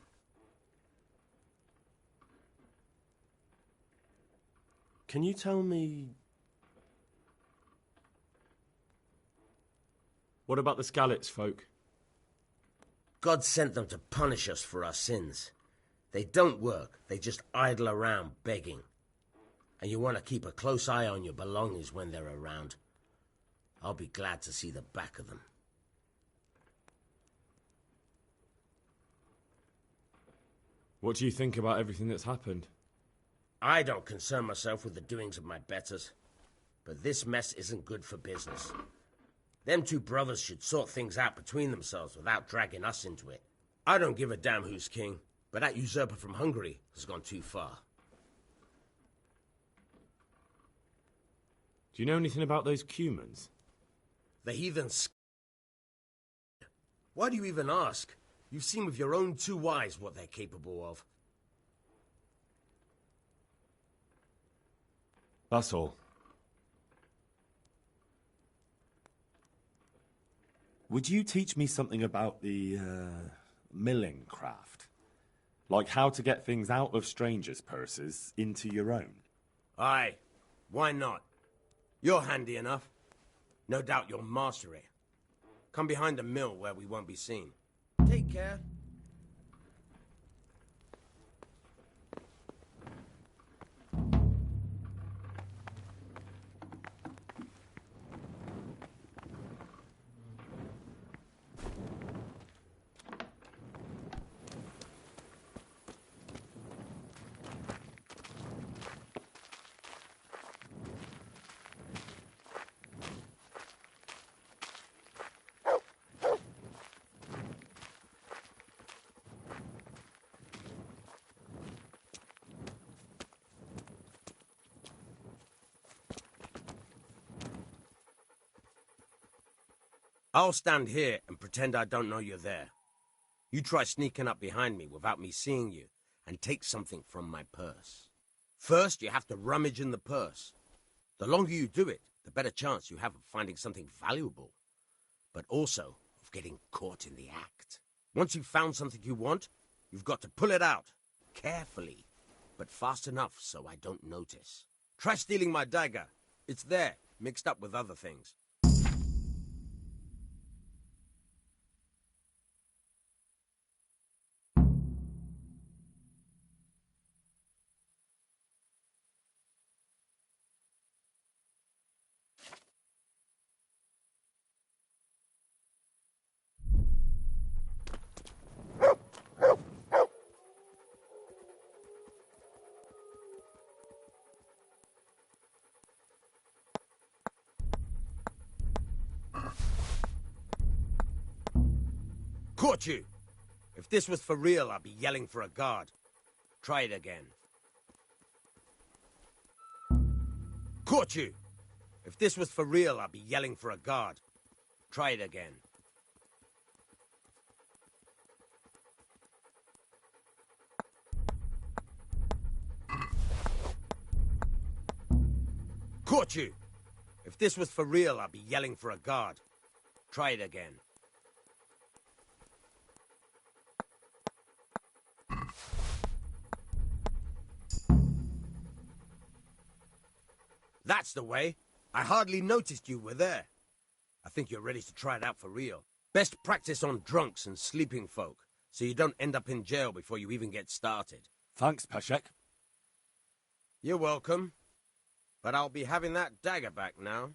Can you tell me... What about the Skalitz folk? God sent them to punish us for our sins. They don't work, they just idle around begging. And you want to keep a close eye on your belongings when they're around. I'll be glad to see the back of them. What do you think about everything that's happened? I don't concern myself with the doings of my betters. But this mess isn't good for business. Them two brothers should sort things out between themselves without dragging us into it. I don't give a damn who's king, but that usurper from Hungary has gone too far. Do you know anything about those Cumans? The heathen Why do you even ask? You've seen with your own two eyes what they're capable of. That's all. Would you teach me something about the, milling craft? Like how to get things out of strangers' purses into your own? Aye, why not? You're handy enough. No doubt you'll master it. Come behind the mill where we won't be seen. Take care. I'll stand here and pretend I don't know you're there. You try sneaking up behind me without me seeing you, and take something from my purse. First, you have to rummage in the purse. The longer you do it, the better chance you have of finding something valuable, but also of getting caught in the act. Once you've found something you want, you've got to pull it out, carefully, but fast enough so I don't notice. Try stealing my dagger. It's there, mixed up with other things. Caught you! If this was for real, I'd be yelling for a guard. Try it again. Caught you! If this was for real, I'd be yelling for a guard. Try it again. Caught you! If this was for real, I'd be yelling for a guard. Try it again. That's the way. I hardly noticed you were there. I think you're ready to try it out for real. Best practice on drunks and sleeping folk, so you don't end up in jail before you even get started. Thanks, Peshek. You're welcome. But I'll be having that dagger back now.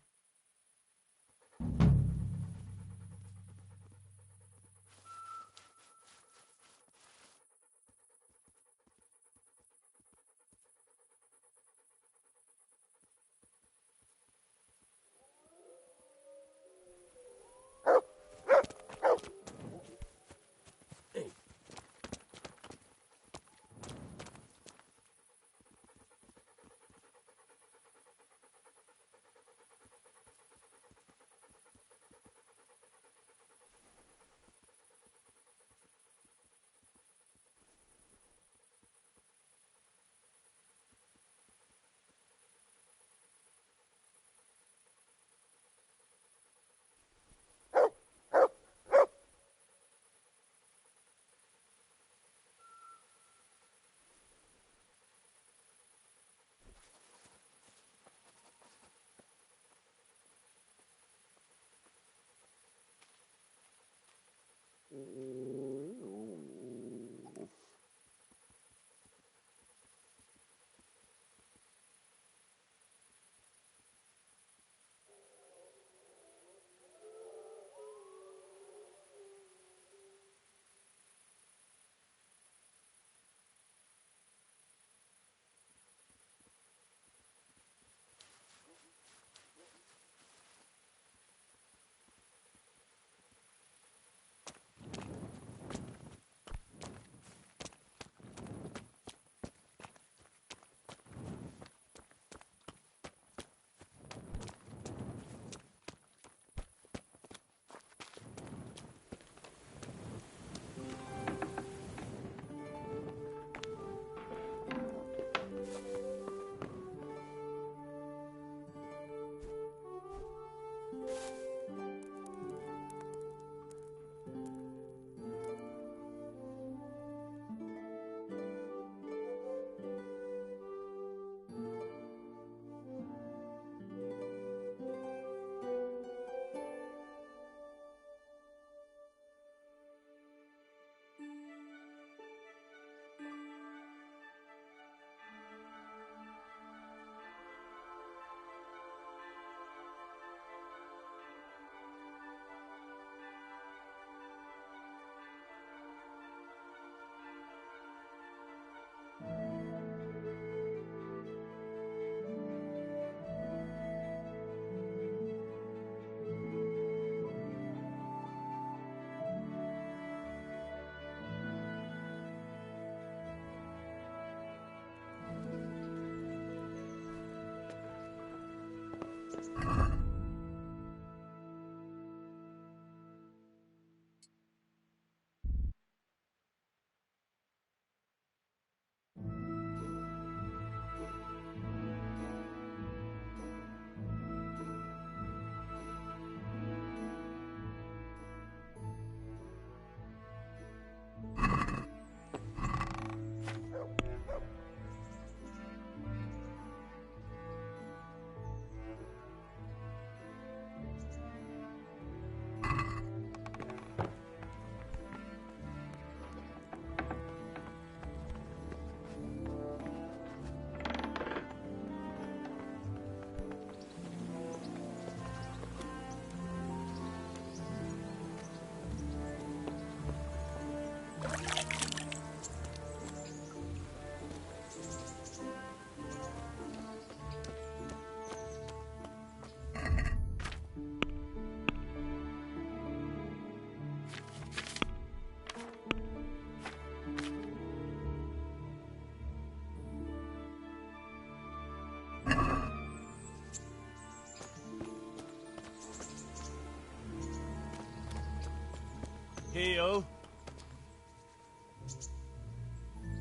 Heel.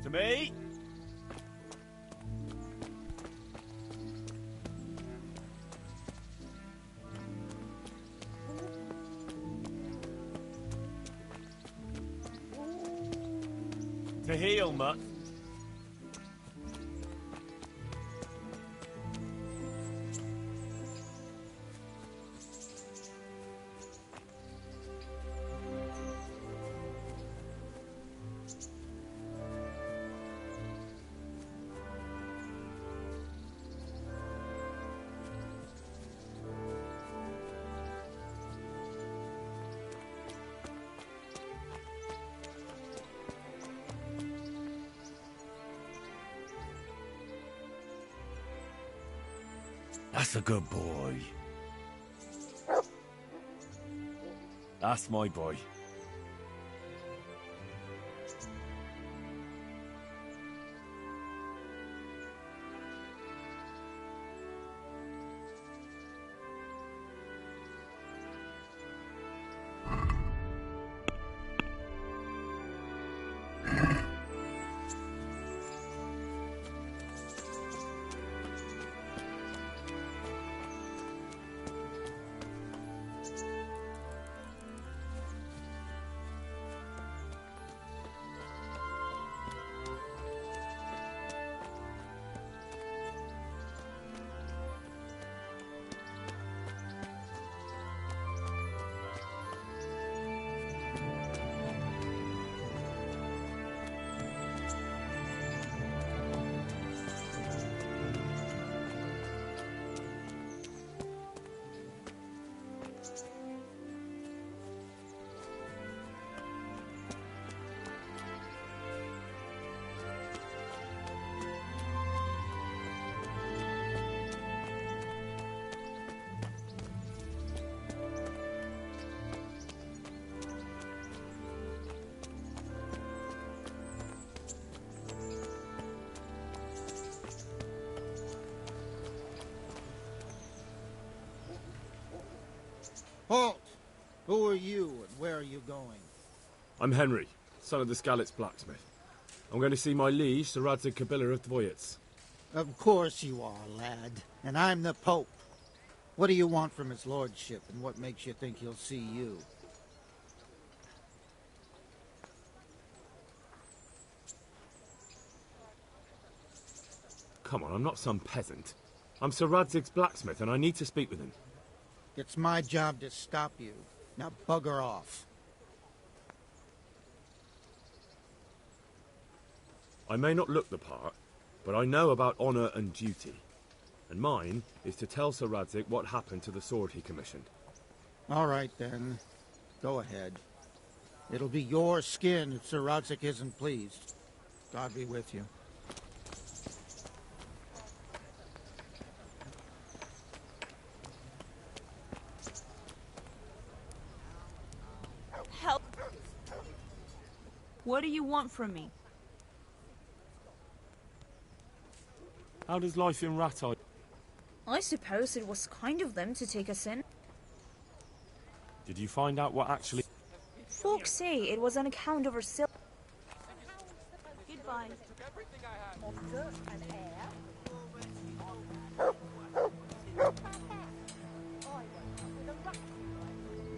To me. To heel, mutt. That's a good boy. That's my boy. Halt! Who are you and where are you going? I'm Henry, son of the Skalitz blacksmith. I'm going to see my liege, Sir Radzig Kabiller of Dvoyets. Of course you are, lad. And I'm the Pope. What do you want from his lordship, and what makes you think he'll see you? Come on, I'm not some peasant. I'm Sir Radzig's blacksmith, and I need to speak with him. It's my job to stop you. Now bugger off. I may not look the part, but I know about honour and duty. And mine is to tell Sir Radzig what happened to the sword he commissioned. All right, then. Go ahead. It'll be your skin if Sir Radzig isn't pleased. God be with you. Help! What do you want from me? How does life in Rattay? I suppose it was kind of them to take us in. Did you find out what actually... Folks say it was on account of her silk. Goodbye.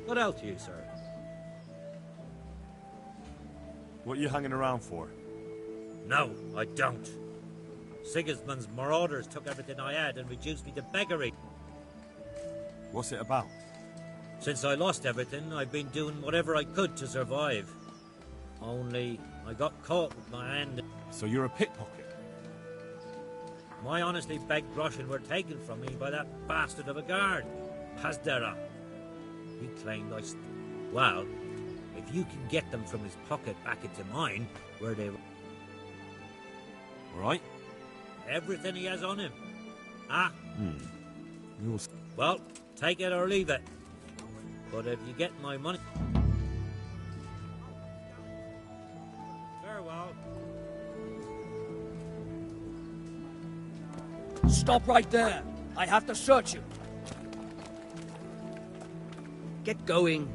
What else you, sir? What are you hanging around for? No, I don't. Sigismund's marauders took everything I had and reduced me to beggary. What's it about? Since I lost everything, I've been doing whatever I could to survive. Only, I got caught with my hand... So you're a pickpocket? My honestly begged groschen were taken from me by that bastard of a guard, Pazdera. He claimed I... Well, if you can get them from his pocket back into mine, where they... All right. Everything he has on him. Ah. You're... Well, take it or leave it. But if you get my money... Farewell. Stop right there. I have to search you. Get going.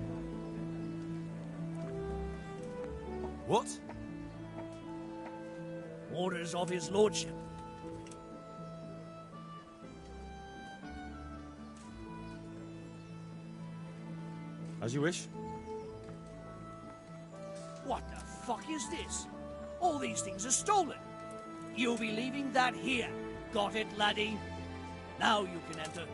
What? Orders of his lordship. As you wish. What the fuck is this? All these things are stolen. You'll be leaving that here. Got it, laddie? Now you can enter.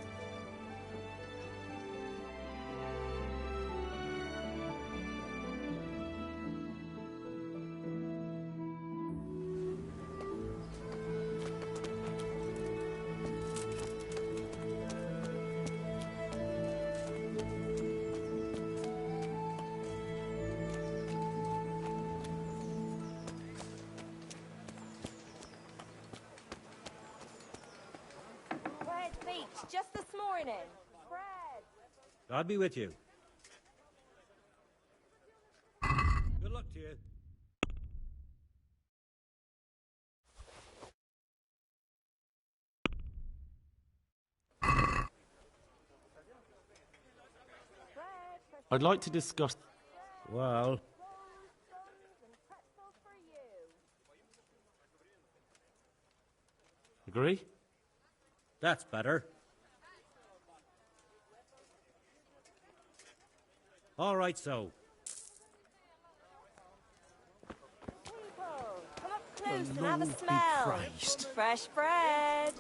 Just this morning. Fred! God be with you. Good luck to you. I'd like to discuss... Well... Agree? That's better. All right, so. Come up close and have a smell. Fresh bread.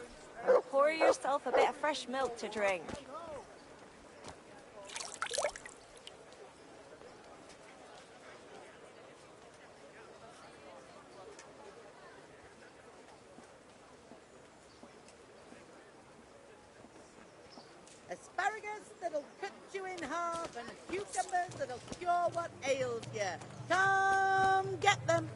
And pour yourself a bit of fresh milk to drink. Asparagus that'll cut you in half, and cucumbers that'll cure what ails you. Come get them.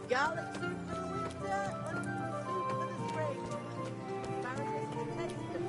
Garlic soup for the winter, onion soup for the spring. Asparagus will taste them.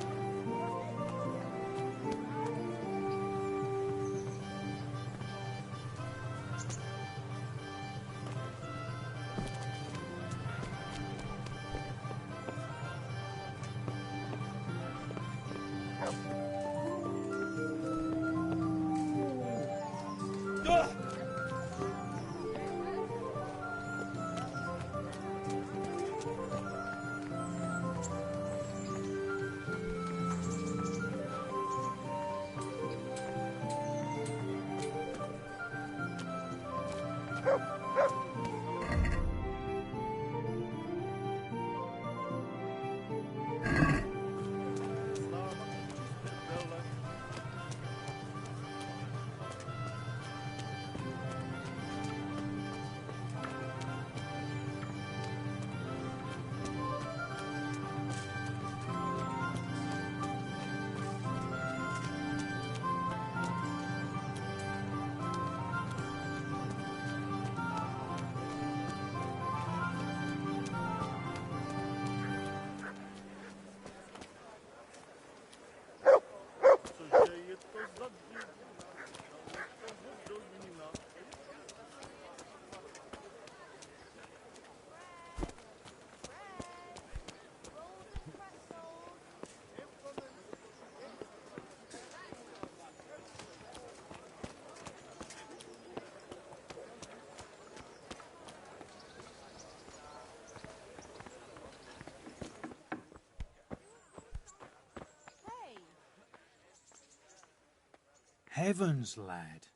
Heavens, lad.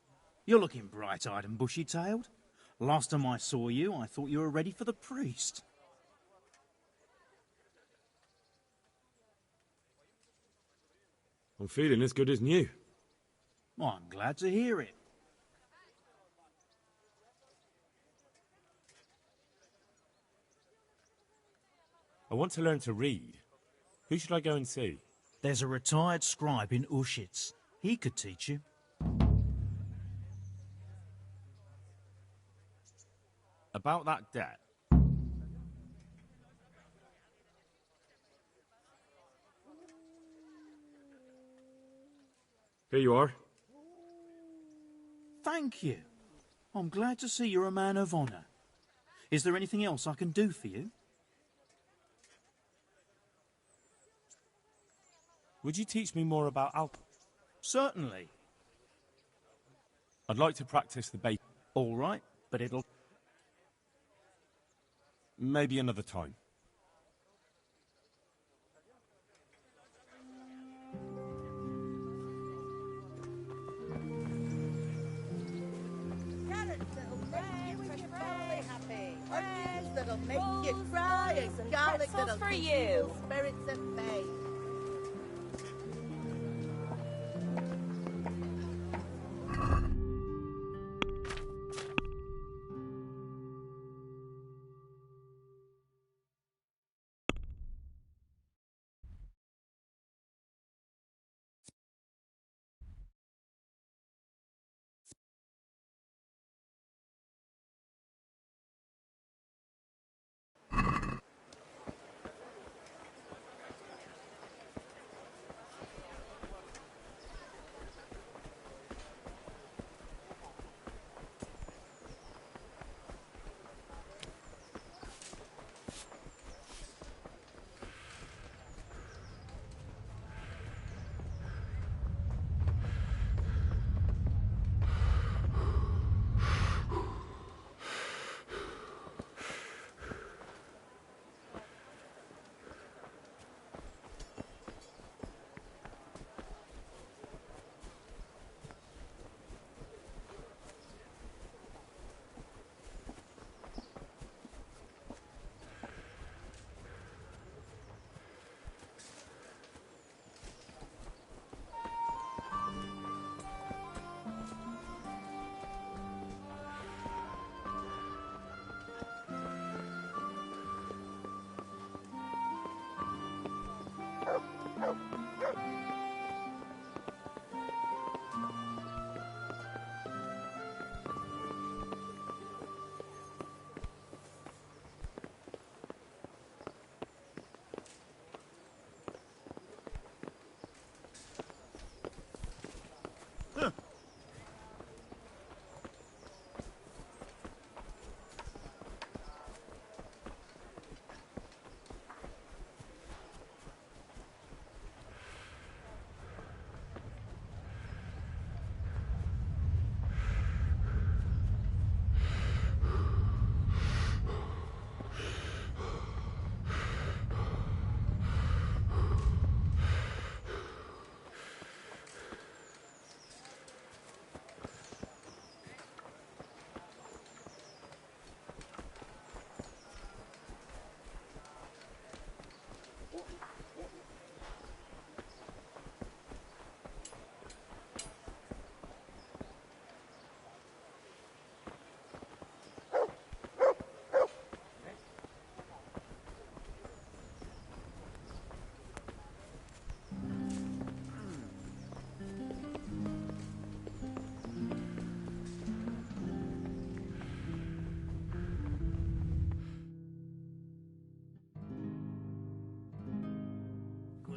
You're looking bright-eyed and bushy-tailed. Last time I saw you, I thought you were ready for the priest. I'm feeling as good as new. Well, I'm glad to hear it. I want to learn to read. Who should I go and see? There's a retired scribe in Ushitz. He could teach you. About that debt. Here you are. Thank you. I'm glad to see you're a man of honour. Is there anything else I can do for you? Would you teach me more about alcohol? Certainly. I'd like to practice the bait. All right, but it'll... Maybe another time. Carrots that'll make you and your family happy. Onions that'll make you cry, and garlic that'll for keep you. evil spirits at bay.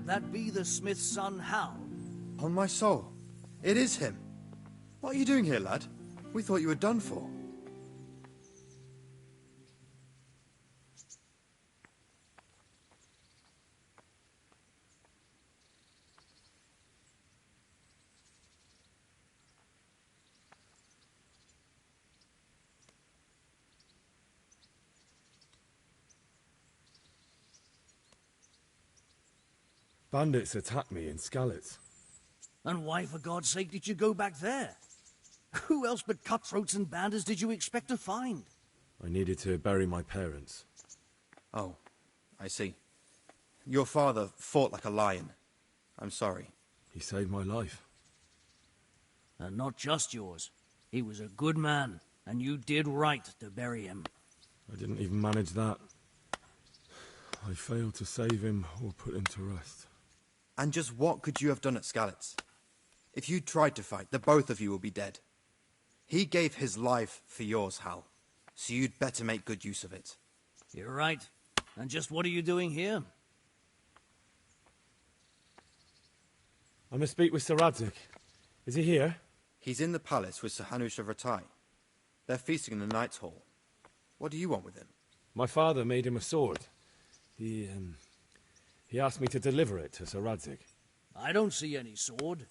that be the smith's son, Hal? On my soul, it is him. What are you doing here, lad? We thought you were done for. Bandits attacked me in Skalitz. And why, for God's sake, did you go back there? Who else but cutthroats and bandits did you expect to find? I needed to bury my parents. Oh, I see. Your father fought like a lion. I'm sorry. He saved my life. And not just yours. He was a good man, and you did right to bury him. I didn't even manage that. I failed to save him or put him to rest. And just what could you have done at Skalitz? If you tried to fight, the both of you will be dead. He gave his life for yours, Hal. So you'd better make good use of it. You're right. And just what are you doing here? I must speak with Sir Radzig. Is he here? He's in the palace with Sir Hanush of Ratai. They're feasting in the Knight's Hall. What do you want with him? My father made him a sword. He asked me to deliver it to Sir Radzig. I don't see any sword.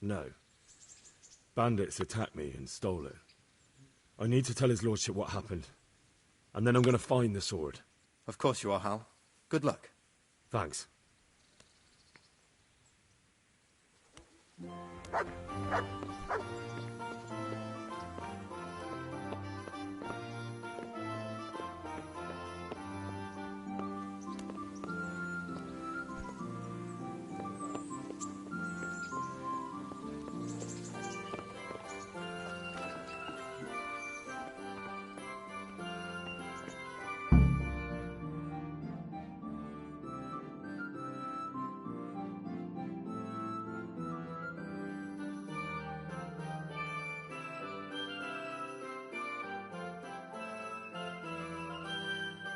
No. Bandits attacked me and stole it. I need to tell his lordship what happened. And then I'm going to find the sword. Of course you are, Hal. Good luck. Thanks.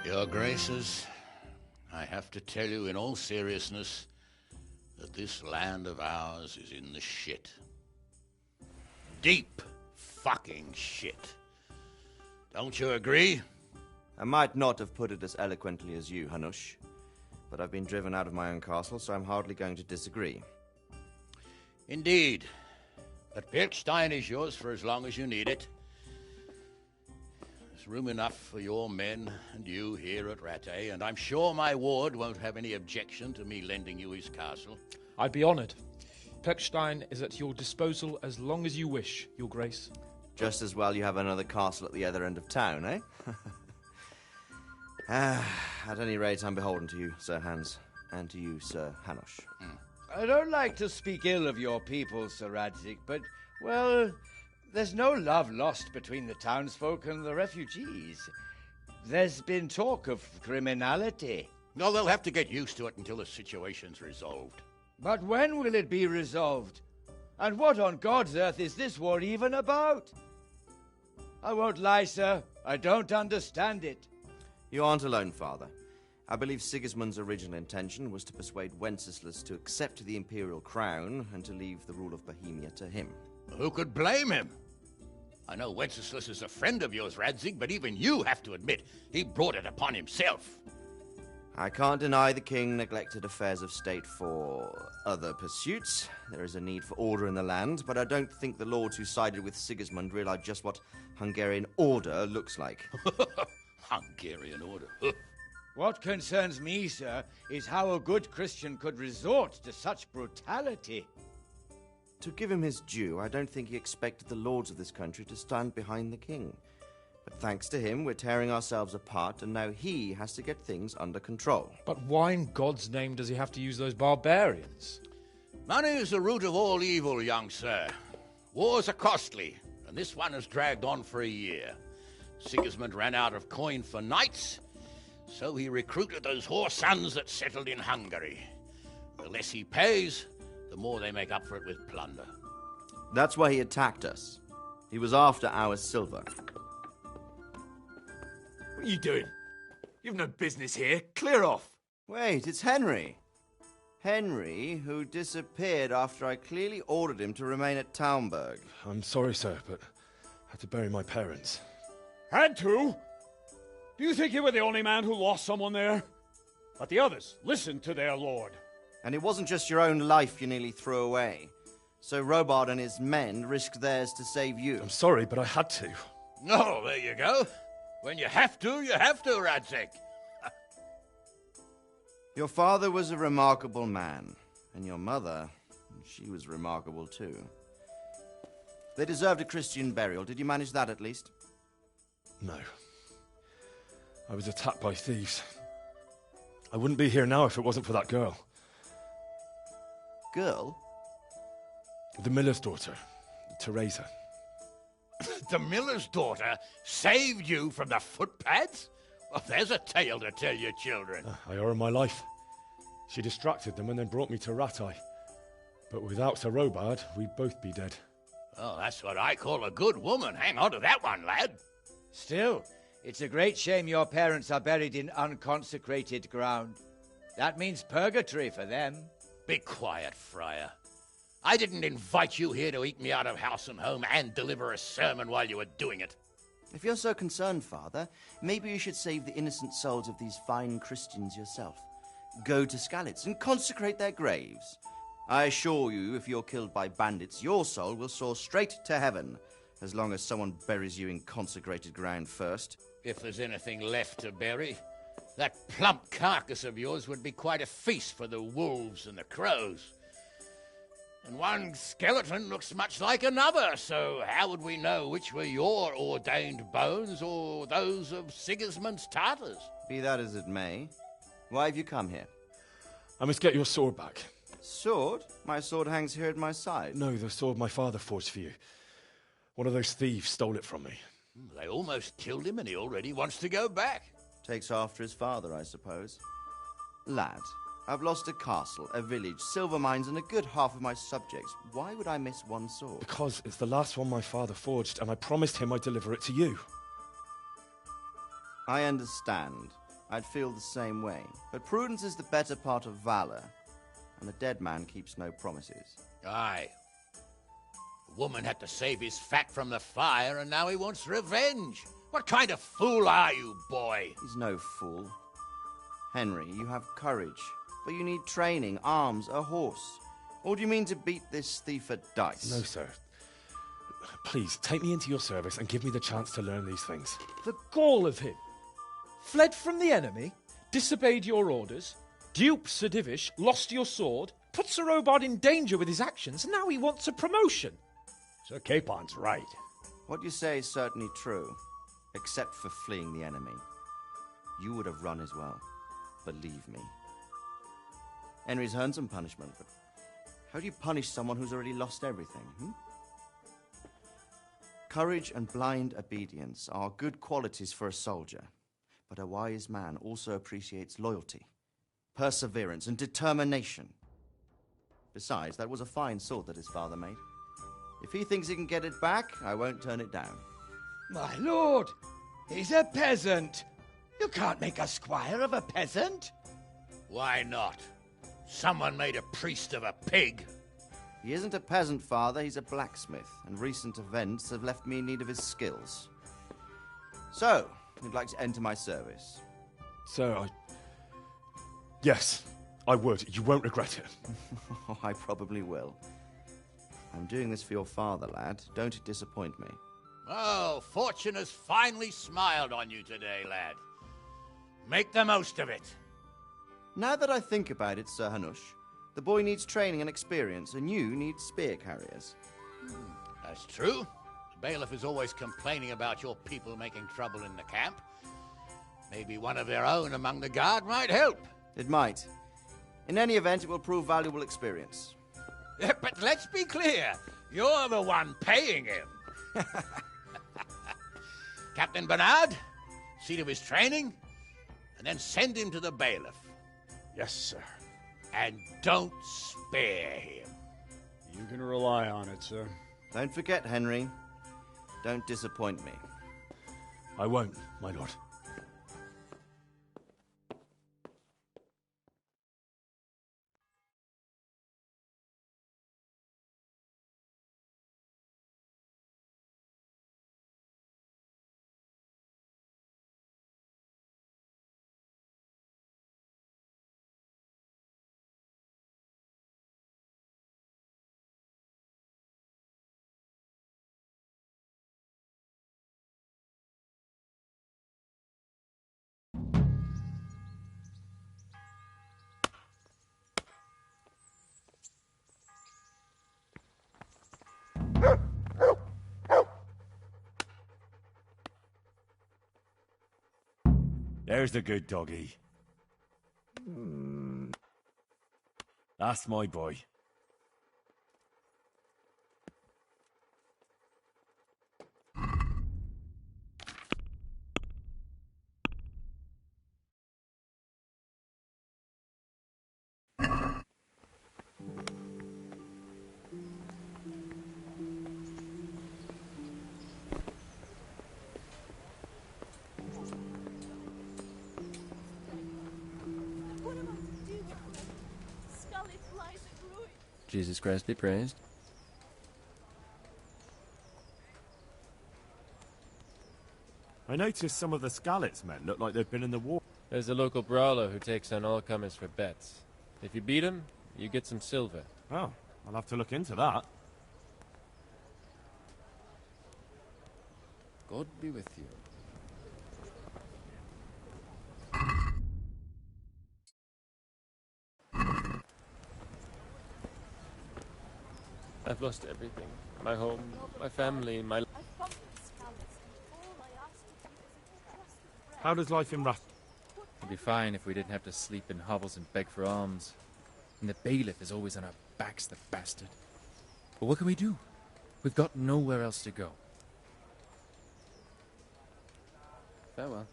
Your Graces, I have to tell you in all seriousness that this land of ours is in the shit. Deep fucking shit. Don't you agree? I might not have put it as eloquently as you, Hanush, but I've been driven out of my own castle, so I'm hardly going to disagree. Indeed. But Pilkstein is yours for as long as you need it. There's room enough for your men and you here at Rattay, and I'm sure my ward won't have any objection to me lending you his castle. I'd be honoured. Pilkstein is at your disposal as long as you wish, Your Grace. Just as well you have another castle at the other end of town, eh? At any rate, I'm beholden to you, Sir Hans, and to you, Sir Hanush. I don't like to speak ill of your people, Sir Radzig, but, well, there's no love lost between the townsfolk and the refugees. There's been talk of criminality. No, they'll have to get used to it until the situation's resolved. But when will it be resolved? And what on God's earth is this war even about? I won't lie, sir. I don't understand it. You aren't alone, Father. I believe Sigismund's original intention was to persuade Wenceslas to accept the imperial crown and to leave the rule of Bohemia to him. Who could blame him? I know Wenceslas is a friend of yours, Radzig, but even you have to admit he brought it upon himself. I can't deny the king neglected affairs of state for other pursuits. There is a need for order in the land, but I don't think the lords who sided with Sigismund realized just what Hungarian order looks like. Hungarian order? What concerns me, sir, is how a good Christian could resort to such brutality. To give him his due, I don't think he expected the lords of this country to stand behind the king. But thanks to him, we're tearing ourselves apart, and now he has to get things under control. But why in God's name does he have to use those barbarians? Money is the root of all evil, young sir. Wars are costly, and this one has dragged on for a year. Sigismund ran out of coin for knights, so he recruited those whore sons that settled in Hungary. The less he pays, the more they make up for it with plunder. That's why he attacked us. He was after our silver. What are you doing? You've no business here. Clear off. Wait, it's Henry. Henry, who disappeared after I clearly ordered him to remain at Townburg. I'm sorry, sir, but I had to bury my parents. Had to? Do you think you were the only man who lost someone there? But the others listened to their lord. And it wasn't just your own life you nearly threw away. So Robard and his men risked theirs to save you. I'm sorry, but I had to. No, there you go. When you have to, Radzig. Your father was a remarkable man, and your mother, she was remarkable too. They deserved a Christian burial. Did you manage that at least? No. I was attacked by thieves. I wouldn't be here now if it wasn't for that girl. Girl? The miller's daughter, Teresa. The miller's daughter saved you from the footpads? Well, there's a tale to tell your children. I owe her my life. She distracted them and then brought me to Rattay. But without Sir Robard, we'd both be dead. Oh, that's what I call a good woman. Hang on to that one, lad. Still, it's a great shame your parents are buried in unconsecrated ground. That means purgatory for them. Be quiet, Friar. I didn't invite you here to eat me out of house and home and deliver a sermon while you were doing it. If you're so concerned, Father, maybe you should save the innocent souls of these fine Christians yourself. Go to Skalitz and consecrate their graves. I assure you, if you're killed by bandits, your soul will soar straight to heaven, as long as someone buries you in consecrated ground first. If there's anything left to bury, that plump carcass of yours would be quite a feast for the wolves and the crows. And one skeleton looks much like another, so how would we know which were your ordained bones or those of Sigismund's Tartars? Be that as it may, why have you come here? I must get your sword back. Sword? My sword hangs here at my side. No, the sword my father forged for you. One of those thieves stole it from me. They almost killed him and he already wants to go back. Takes after his father, I suppose. Lad, I've lost a castle, a village, silver mines, and a good half of my subjects. Why would I miss one sword? Because it's the last one my father forged, and I promised him I'd deliver it to you. I understand. I'd feel the same way. But prudence is the better part of valor, and a dead man keeps no promises. Aye. The woman had to save his fat from the fire, and now he wants revenge. What kind of fool are you, boy? He's no fool. Henry, you have courage, but you need training, arms, a horse. Or do you mean to beat this thief at dice? No, sir. Please, take me into your service and give me the chance to learn these things. The gall of him. Fled from the enemy, disobeyed your orders, duped Sir Divish, lost your sword, put Sir Robard in danger with his actions, and now he wants a promotion. Sir Capon's right. What you say is certainly true, except for fleeing the enemy. You would have run as well, believe me. Henry's earned some punishment, but how do you punish someone who's already lost everything, Courage and blind obedience are good qualities for a soldier, but a wise man also appreciates loyalty, perseverance, and determination. Besides, that was a fine sword that his father made. If he thinks he can get it back, I won't turn it down. My lord, he's a peasant. You can't make a squire of a peasant. Why not? Someone made a priest of a pig. He isn't a peasant, Father. He's a blacksmith, and recent events have left me in need of his skills. So, you'd like to enter my service? Sir, Yes, I would. You won't regret it. I probably will. I'm doing this for your father, lad. Don't disappoint me. Oh, fortune has finally smiled on you today, lad. Make the most of it. Now that I think about it, Sir Hanush, the boy needs training and experience, and you need spear carriers. That's true. The bailiff is always complaining about your people making trouble in the camp. Maybe one of their own among the guard might help. It might. In any event, it will prove valuable experience. But let's be clear. You're the one paying him. Captain Bernard, see to his training, and then send him to the bailiff. Yes, sir. And don't spare him. You can rely on it, sir. Don't forget, Henry. Don't disappoint me. I won't, my lord. There's the good doggy. That's my boy. Jesus Christ be praised. I noticed some of the Skalit's men look like they've been in the war. There's a local brawler who takes on all comers for bets. If you beat him, you get some silver. Oh, I'll have to look into that. God be with you. I've lost everything. My home, my family, my... How does life in Rat... It'd be fine if we didn't have to sleep in hovels and beg for alms. And the bailiff is always on our backs, the bastard. But what can we do? We've got nowhere else to go. Farewell.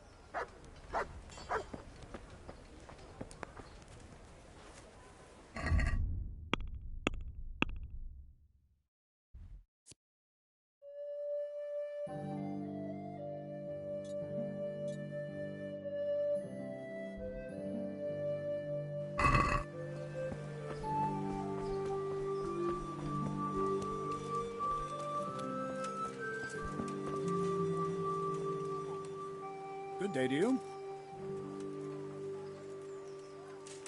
Good day to you.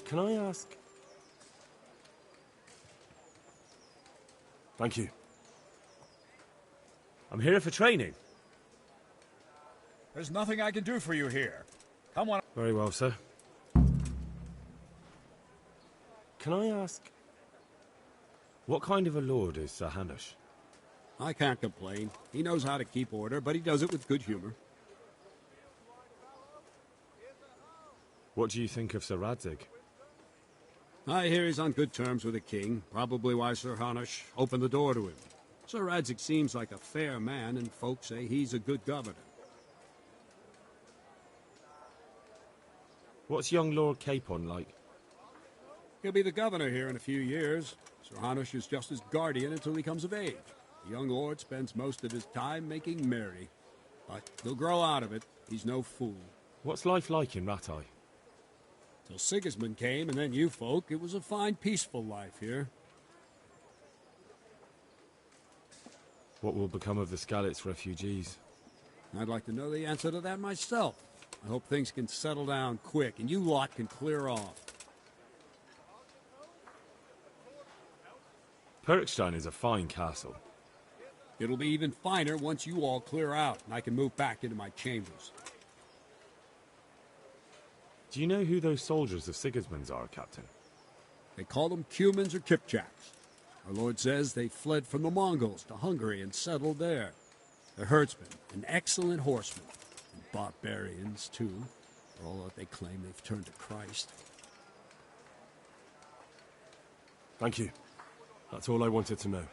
Can I ask... Thank you. I'm here for training. There's nothing I can do for you here. Come on. Very well, sir. Can I ask... What kind of a lord is Sir Hanush? I can't complain. He knows how to keep order, but he does it with good humor. What do you think of Sir Radzig? I hear he's on good terms with the king, probably why Sir Hanush opened the door to him. Sir Radzig seems like a fair man, and folks say he's a good governor. What's young Lord Capon like? He'll be the governor here in a few years. Sir Hanush is just his guardian until he comes of age. The young lord spends most of his time making merry. But he'll grow out of it. He's no fool. What's life like in Rattay? Till Sigismund came, and then you folk, it was a fine, peaceful life here. What will become of the Skalit's refugees? I'd like to know the answer to that myself. I hope things can settle down quick, and you lot can clear off. Perkstein is a fine castle. It'll be even finer once you all clear out, and I can move back into my chambers. Do you know who those soldiers of Sigismund's are, Captain? They call them Cumans or Kipchaks. Our lord says they fled from the Mongols to Hungary and settled there. They're herdsmen and excellent horsemen. And barbarians, too, for all that they claim they've turned to Christ. Thank you. That's all I wanted to know.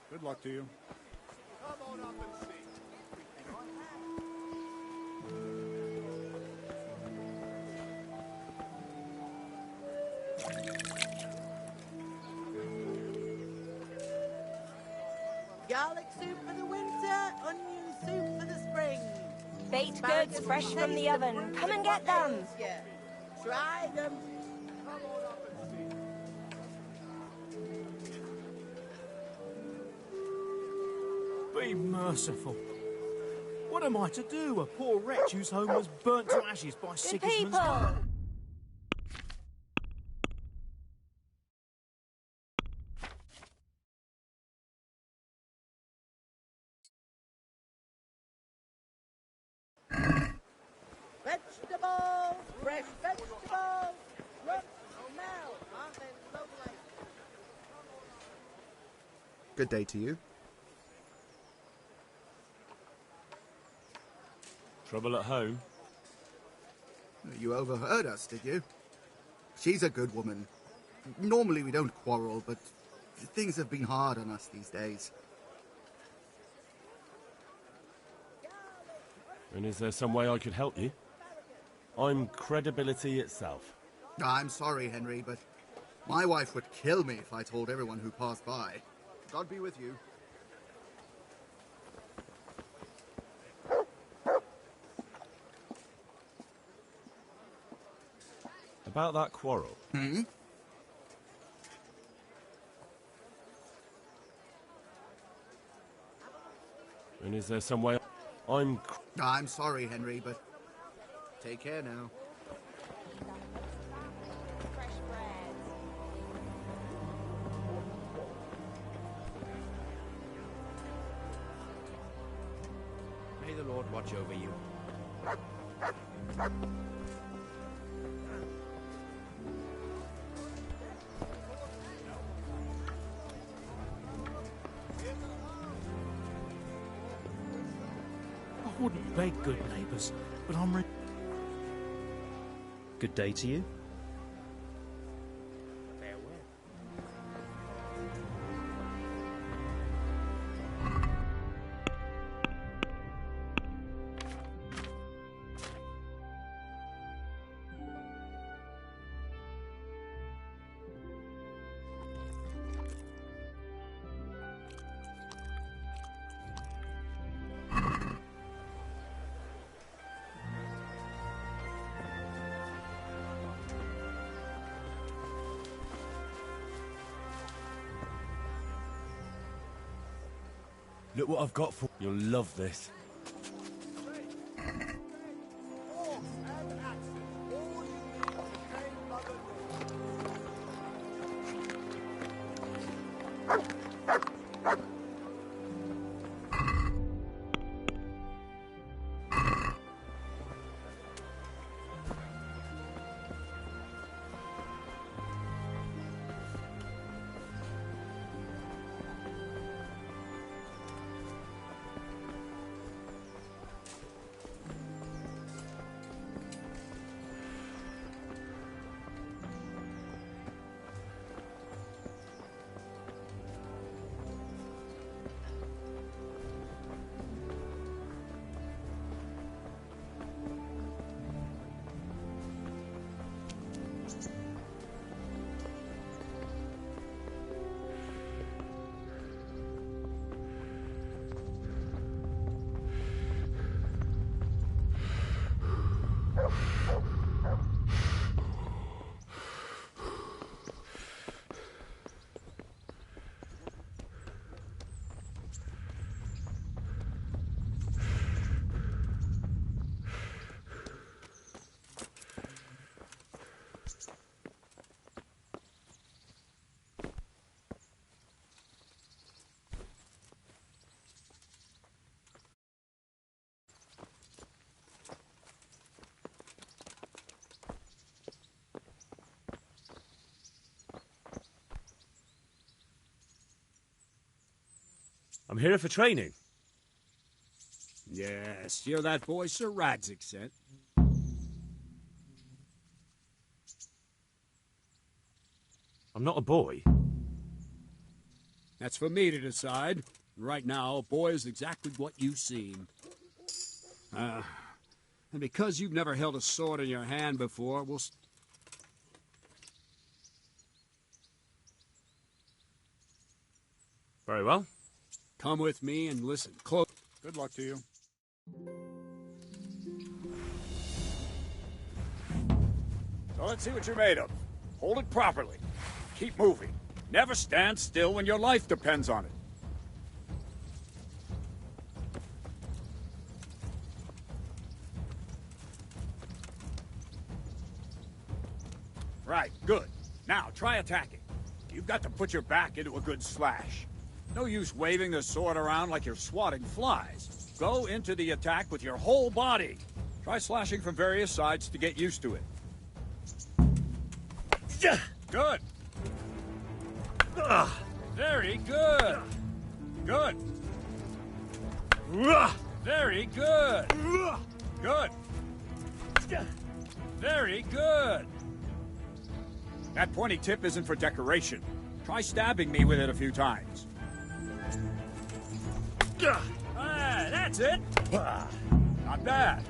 Good luck to you. Garlic soup for the winter, onion soup for the spring. Baked goods fresh from the oven. Come and get them. Try them. Be merciful. What am I to do? A poor wretch whose home was burnt to ashes by Sigismund's... Vegetables, fresh vegetables. Look, smell, aren't they lovely? Good day to you. Trouble at home? You overheard us, did you? She's a good woman. Normally we don't quarrel, but things have been hard on us these days. And is there some way I could help you? I'm credibility itself. I'm sorry, Henry, but my wife would kill me if I told everyone who passed by. God be with you. About that quarrel. Hmm? And is there some way... I'm sorry, Henry, but take care now. May the Lord watch over you. I wouldn't beg good neighbours, but I'm ready. Good day to you. Look what I've got for... You'll love this. I'm here for training. Yes, you're that boy Sir Radzik sent. I'm not a boy. That's for me to decide. Right now, a boy is exactly what you seem. And because you've never held a sword in your hand before, we'll... Very well. Come with me and listen close. Good luck to you. So let's see what you're made of. Hold it properly. Keep moving. Never stand still when your life depends on it. Right, good. Now, try attacking. You've got to put your back into a good slash. No use waving the sword around like you're swatting flies. Go into the attack with your whole body. Try slashing from various sides to get used to it. Good. Very good. Good. Very good. Good. Very good. That pointy tip isn't for decoration. Try stabbing me with it a few times. Ah, that's it. Not bad.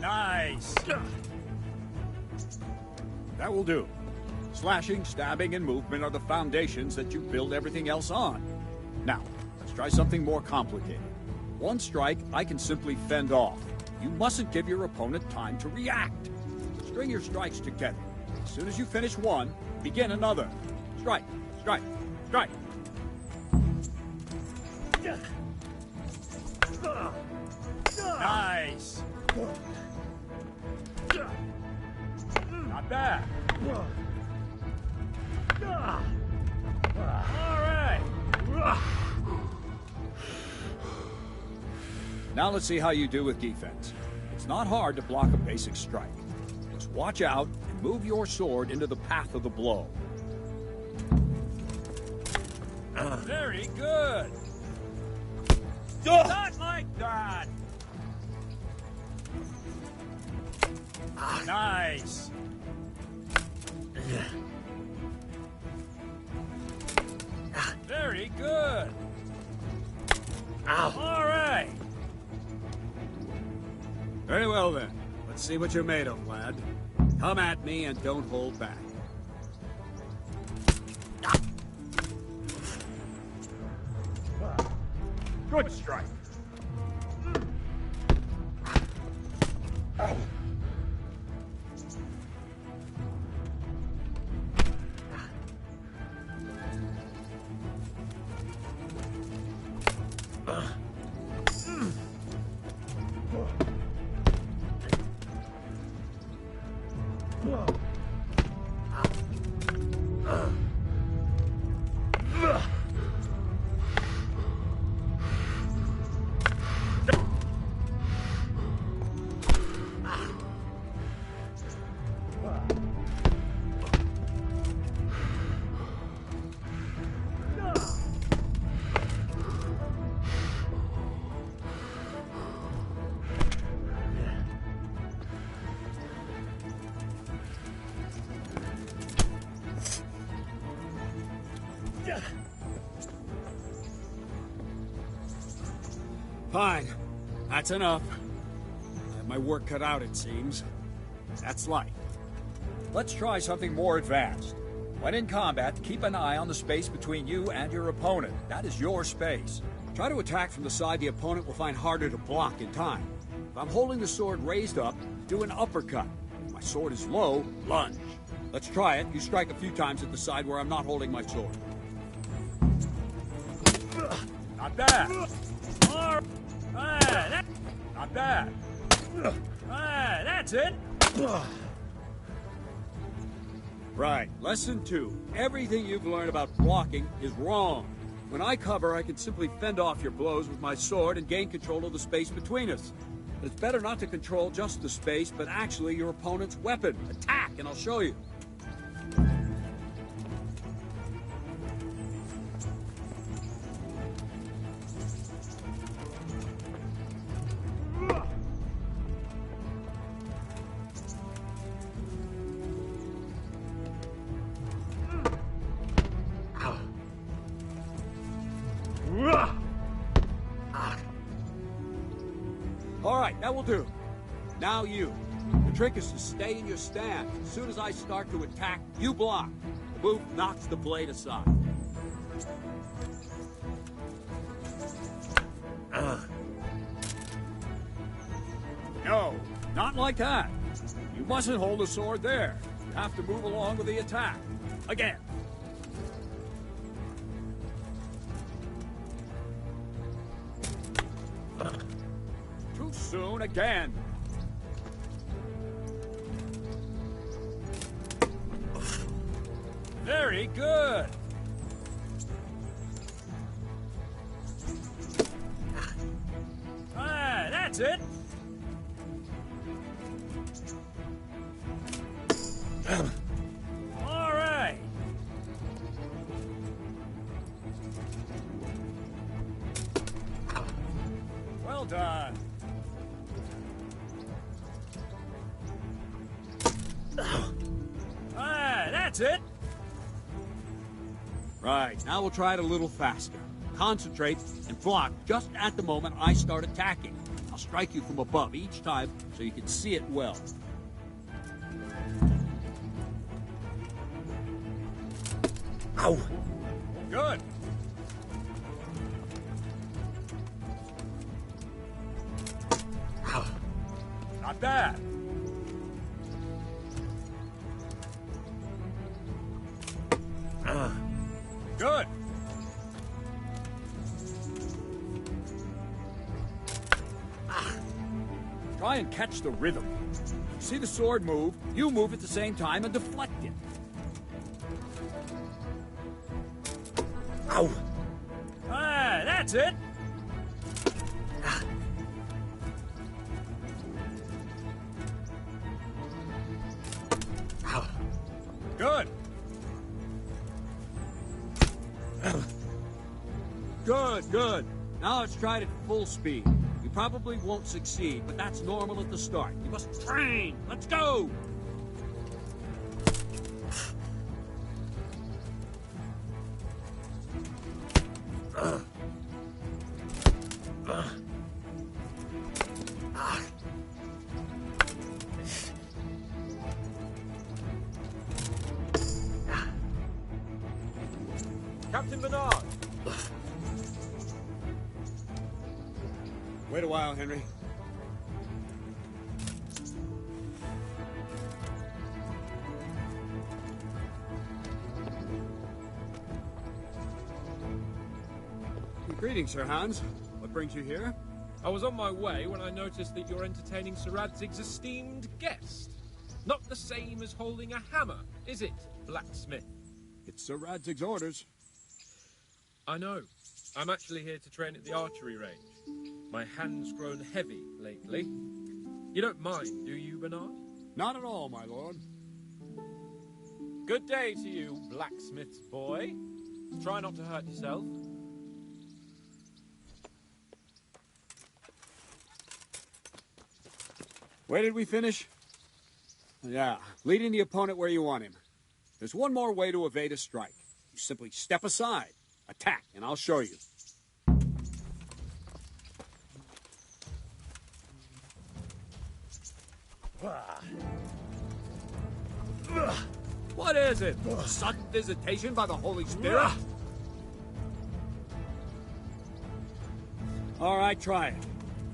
Nice. That will do. Slashing, stabbing, and movement are the foundations that you build everything else on. Now, let's try something more complicated. One strike, I can simply fend off. You mustn't give your opponent time to react. String your strikes together. As soon as you finish one, begin another. Strike, strike, strike. Nice. Not bad. All right. Now let's see how you do with defense. It's not hard to block a basic strike. Just watch out and move your sword into the path of the blow. Very good. Not like that. Nice. Very good. All right. Very well then. Let's see what you're made of, lad. Come at me and don't hold back. Good strike. Fine. That's enough. I have my work cut out, it seems. That's life. Let's try something more advanced. When in combat, keep an eye on the space between you and your opponent. That is your space. Try to attack from the side the opponent will find harder to block in time. If I'm holding the sword raised up, do an uppercut. If my sword is low, lunge. Let's try it. You strike a few times at the side where I'm not holding my sword. Not bad. Not bad. That's it. Right. Lesson 2. Everything you've learned about blocking is wrong. When I cover, I can simply fend off your blows with my sword and gain control of the space between us. But it's better not to control just the space, but actually your opponent's weapon. Attack, and I'll show you. All right, that will do. Now you. The trick is to stay in your stance. As soon as I start to attack, you block. The move knocks the blade aside. No, not like that. You mustn't hold the sword there. You have to move along with the attack. Again. Too soon again. Very good. That's it. All right. Well done. That's it. Right, now we'll try it a little faster. Concentrate and block just at the moment I start attacking. I'll strike you from above each time so you can see it well. Ow! Good. Ow. Not bad. Good. Try and catch the rhythm. See the sword move, you move at the same time and deflect it. Ow! Ah, that's it. Ow. Good. Good, good. Now let's try it at full speed. You probably won't succeed, but that's normal at the start. You must train. Let's go! Captain Bernard! Wait a while, Henry. Greetings, Sir Hans. What brings you here? I was on my way when I noticed that you're entertaining Sir Radzig's esteemed guest. Not the same as holding a hammer, is it, blacksmith? It's Sir Radzig's orders. I know. I'm actually here to train at the archery range. My hand's grown heavy lately. You don't mind, do you, Bernard? Not at all, my lord. Good day to you, blacksmith's boy. Try not to hurt yourself. Where did we finish? Yeah, leading the opponent where you want him. There's one more way to evade a strike. You simply step aside, attack, and I'll show you. What is it? Sudden visitation by the Holy Spirit? All right, try it.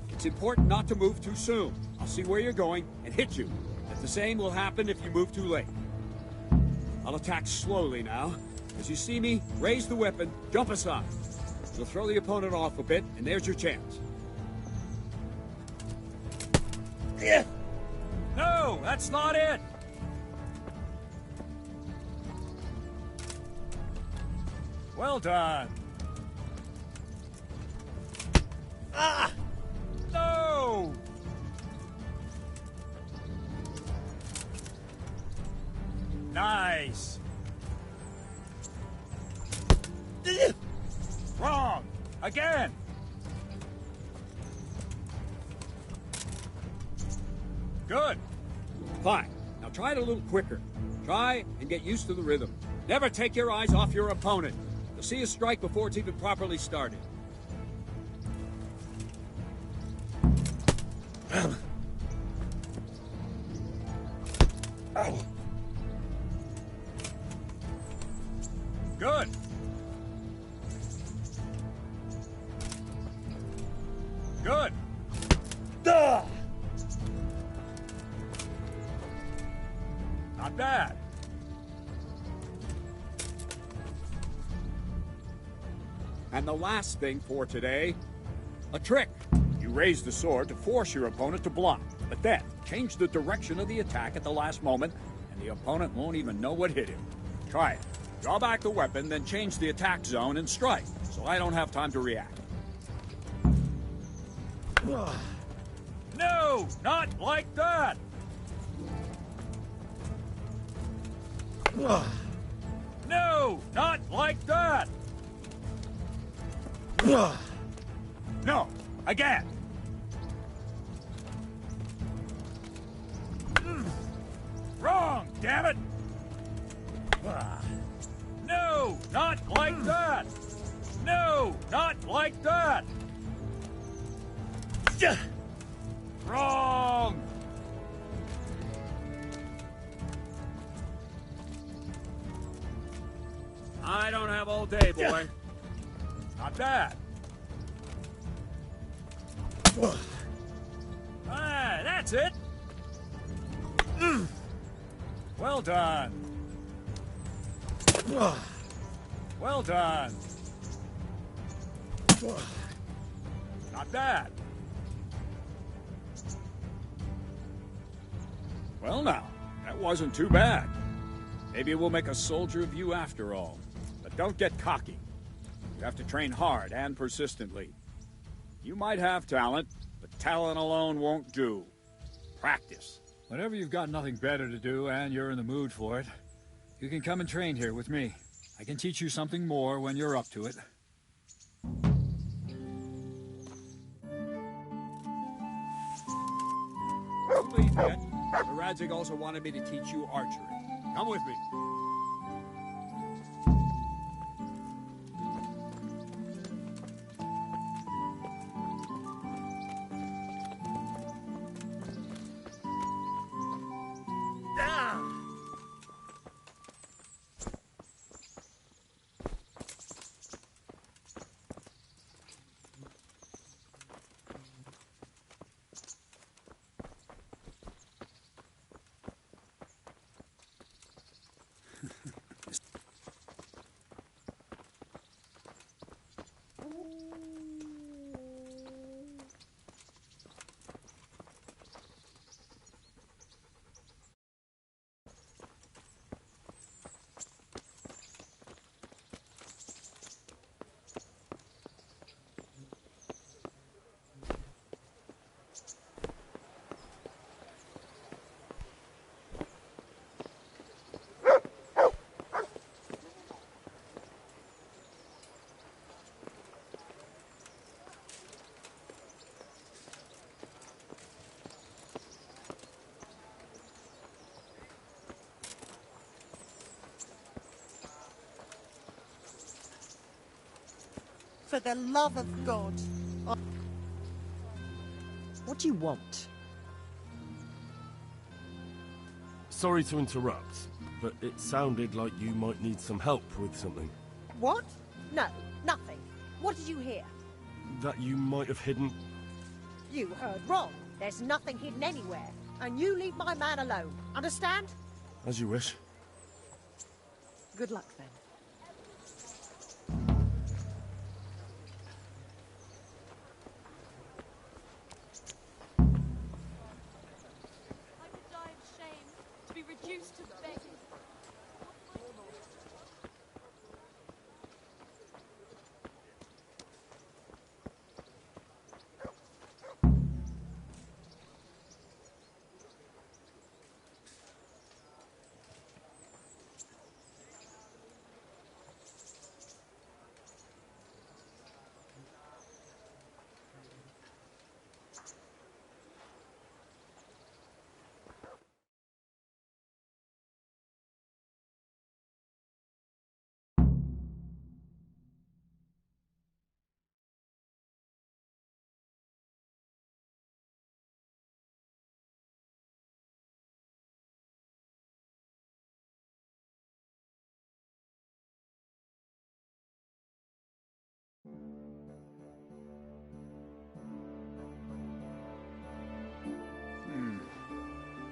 It's important not to move too soon. I'll see where you're going and hit you. But the same will happen if you move too late. I'll attack slowly now. As you see me, raise the weapon, jump aside. You'll throw the opponent off a bit, and there's your chance. No, that's not it! Well done. Ah! No! Nice. Wrong. Again. Good. Fine. Now try it a little quicker. Try and get used to the rhythm. Never take your eyes off your opponent. You'll see a strike before it's even properly started. Oh. Good. Good. Duh. Not bad. And the last thing for today, a trick. You raise the sword to force your opponent to block, but then change the direction of the attack at the last moment, and the opponent won't even know what hit him. Try it. Draw back the weapon, then change the attack zone and strike, so I don't have time to react. No, not like that! No, not like that! No, again! Wrong, damn it! Not like that! No, not like that! Wrong! I don't have all day, boy. Not bad. Ah, that's it. Well done. Well done. Not bad. Well now, that wasn't too bad. Maybe we'll make a soldier of you after all. But don't get cocky. You have to train hard and persistently. You might have talent, but talent alone won't do. Practice. Whenever you've got nothing better to do and you're in the mood for it, you can come and train here with me. I can teach you something more when you're up to it. Don't leave yet. Sir Radzig also wanted me to teach you archery. Come with me. For the love of God. What do you want? Sorry to interrupt, but it sounded like you might need some help with something. What? No, nothing. What did you hear? That you might have hidden... You heard wrong. There's nothing hidden anywhere. And you leave my man alone. Understand? As you wish. Good luck, then. Reduced to begging.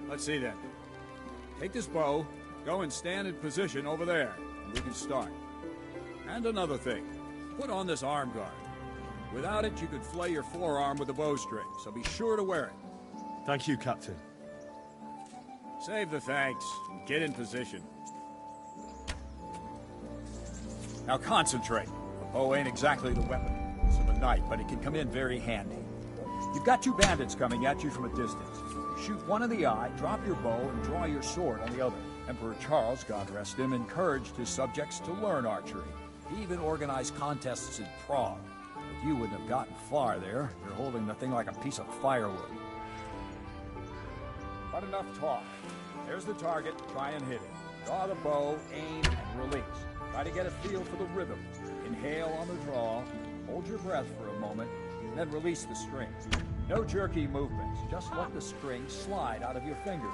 Let's see then. Take this bow, go and stand in position over there, and we can start. And another thing, put on this arm guard. Without it, you could flay your forearm with a bowstring, so be sure to wear it. Thank you, Captain. Save the thanks, and get in position. Now concentrate. The bow ain't exactly the weapon of the knight, but it can come in very handy. You've got two bandits coming at you from a distance. You shoot one in the eye, drop your bow, and draw your sword on the other. Emperor Charles, God rest him, encouraged his subjects to learn archery. He even organized contests in Prague. But you wouldn't have gotten far there. You're holding the thing like a piece of firewood. But enough talk. There's the target. Try and hit it. Draw the bow, aim, and release. Try to get a feel for the rhythm. Inhale on the draw, hold your breath for a moment, then release the string. No jerky movements, just let the string slide out of your fingers,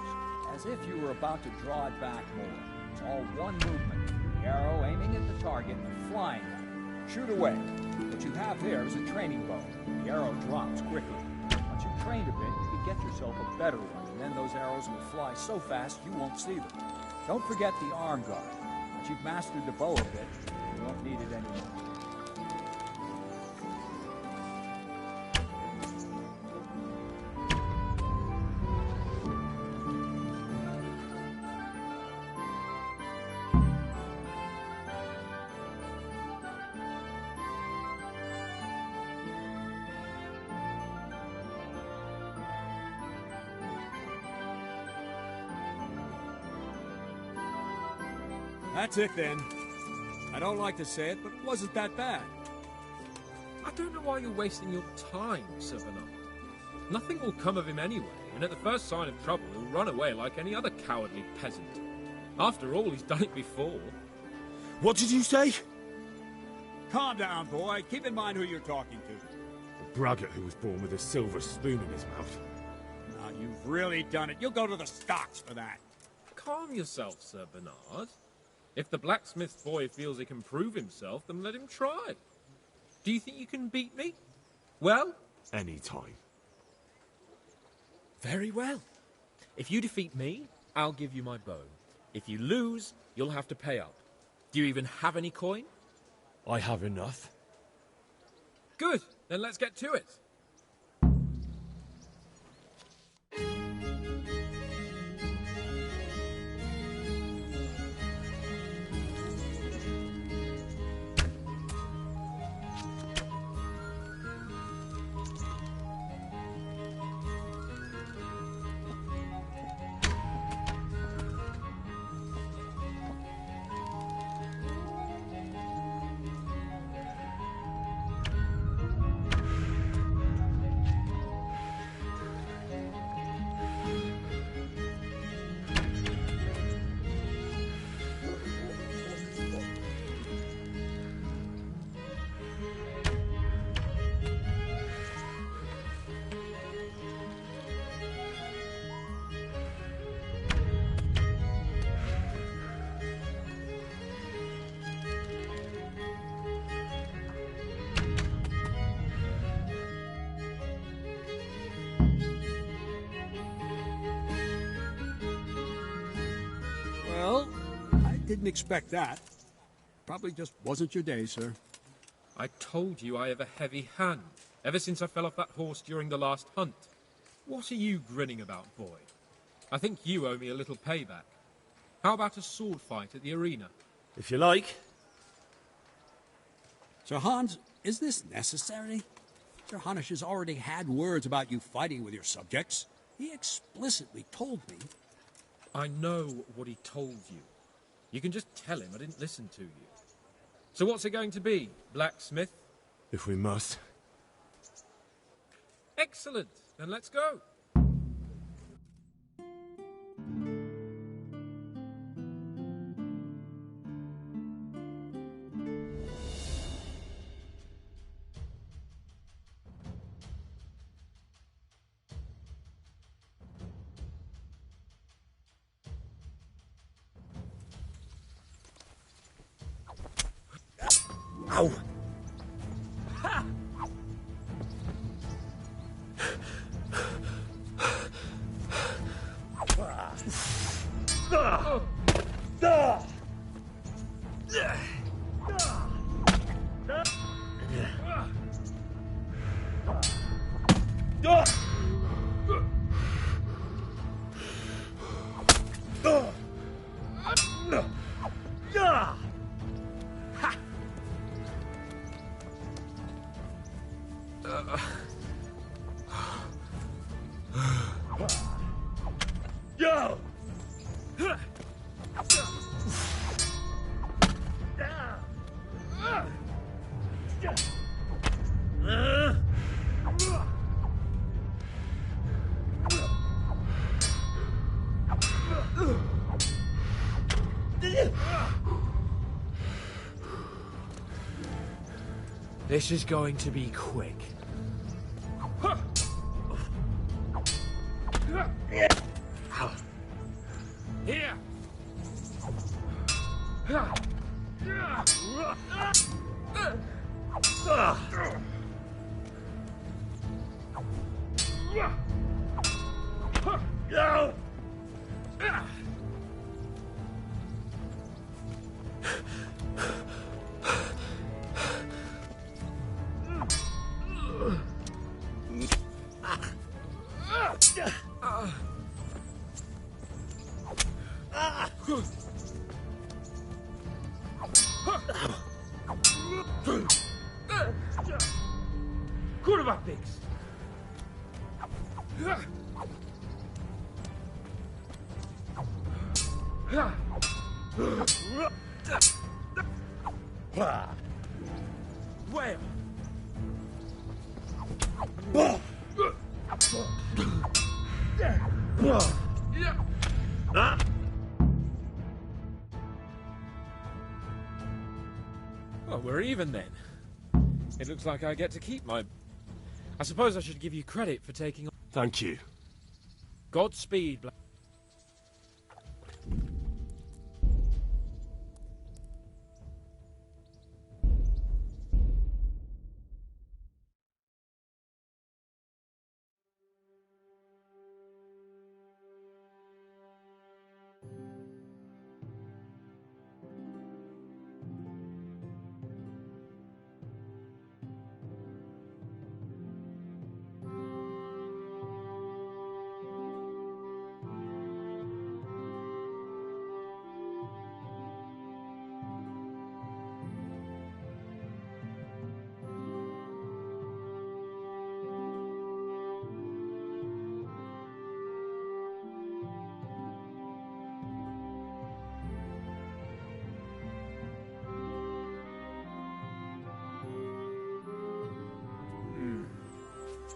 as if you were about to draw it back more. It's all one movement, the arrow aiming at the target and flying at it. Shoot away. What you have there is a training bow. The arrow drops quickly. Once you've trained a bit, you can get yourself a better one, and then those arrows will fly so fast you won't see them. Don't forget the arm guard. Once you've mastered the bow a bit, you won't need it anymore. That's it then. I don't like to say it, but it wasn't that bad. I don't know why you're wasting your time, Sir Bernard. Nothing will come of him anyway, and at the first sign of trouble, he'll run away like any other cowardly peasant. After all, he's done it before. What did you say? Calm down, boy. Keep in mind who you're talking to. The braggart who was born with a silver spoon in his mouth. Now, you've really done it. You'll go to the stocks for that. Calm yourself, Sir Bernard. If the blacksmith boy feels he can prove himself, then let him try. Do you think you can beat me? Well? Any time. Very well. If you defeat me, I'll give you my bow. If you lose, you'll have to pay up. Do you even have any coin? I have enough. Good. Then let's get to it. Well, I didn't expect that. Probably just wasn't your day, sir. I told you I have a heavy hand, ever since I fell off that horse during the last hunt. What are you grinning about, boy? I think you owe me a little payback. How about a sword fight at the arena? If you like. Sir Hans, is this necessary? Sir Hanush has already had words about you fighting with your subjects. He explicitly told me. I know what he told you. You can just tell him I didn't listen to you. So what's it going to be, blacksmith? If we must. Excellent. Then let's go. Ow! Ha! This is going to be quick. Here! Quarterback pigs. Whale. Well, we're even then. It looks like I get to keep my... I suppose I should give you credit for taking... Thank you. Godspeed, Black.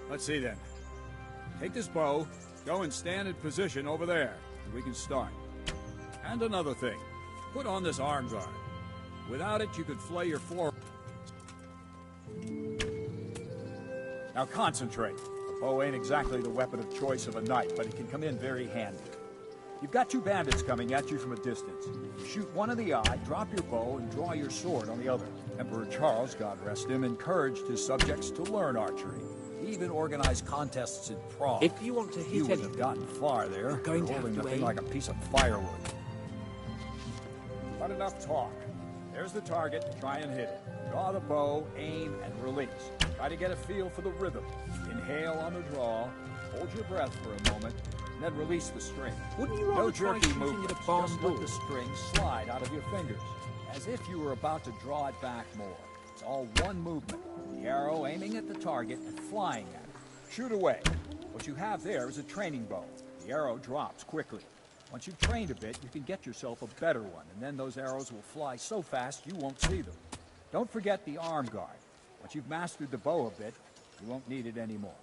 Let's see then. Take this bow, go and stand in position over there, and we can start. And another thing, put on this arm guard. Without it, you could flay your fore... Now concentrate. The bow ain't exactly the weapon of choice of a knight, but it can come in very handy. You've got two bandits coming at you from a distance. You shoot one in the eye, drop your bow, and draw your sword on the other. Emperor Charles, God rest him, encouraged his subjects to learn archery. He even organized contests in Prague. If you want to hit you wouldn't have gotten far there, going to holding have the to thing aim. like a piece of firewood. Not enough talk. There's the target. Try and hit it. Draw the bow, aim, and release. Try to get a feel for the rhythm. Inhale on the draw. Hold your breath for a moment, and then release the string. Wouldn't you No rather try jerky shooting movements. at a barn Just door? let the string slide out of your fingers, as if you were about to draw it back more. It's all one movement. The arrow aiming at the target and flying at it. Shoot away. What you have there is a training bow. The arrow drops quickly. Once you've trained a bit, you can get yourself a better one, and then those arrows will fly so fast you won't see them. Don't forget the arm guard. Once you've mastered the bow a bit, you won't need it anymore.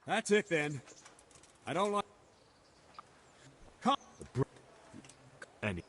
That's it then. I don't like... Come. Any.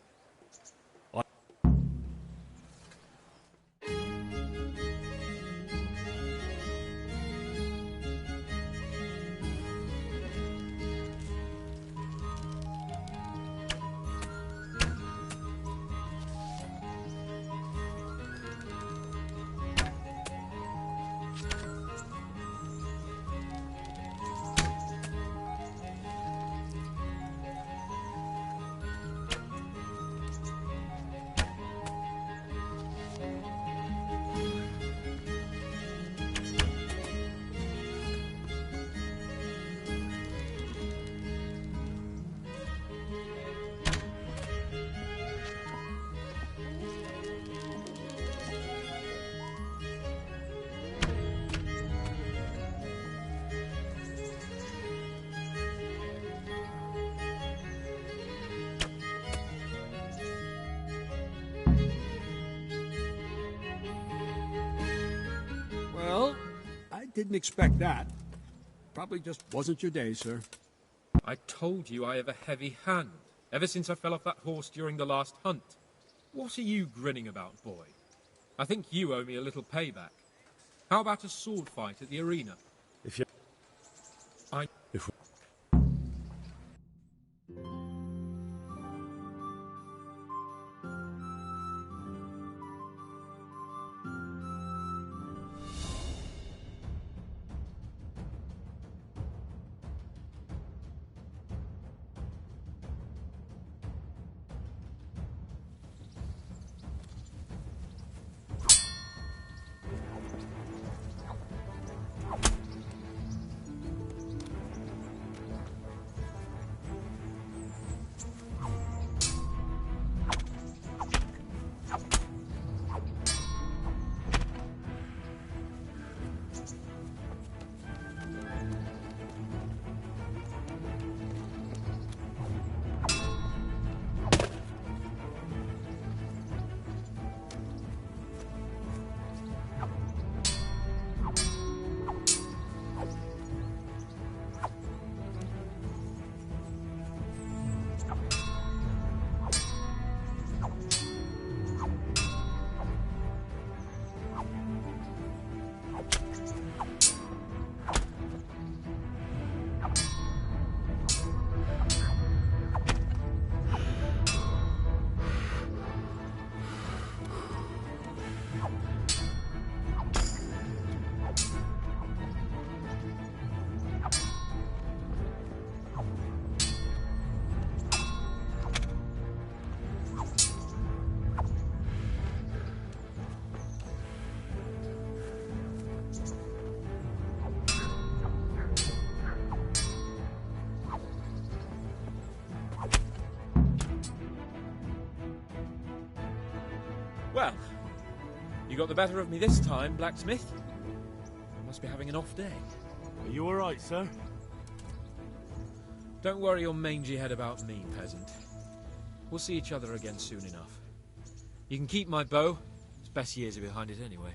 didn't expect that. Probably just wasn't your day, sir. I told you I have a heavy hand, ever since I fell off that horse during the last hunt. What are you grinning about, boy? I think you owe me a little payback. How about a sword fight at the arena? If you... If... Well, you got the better of me this time, blacksmith. You must be having an off day. Are you all right, sir? Don't worry your mangy head about me, peasant. We'll see each other again soon enough. You can keep my bow. Its best years are behind it anyway.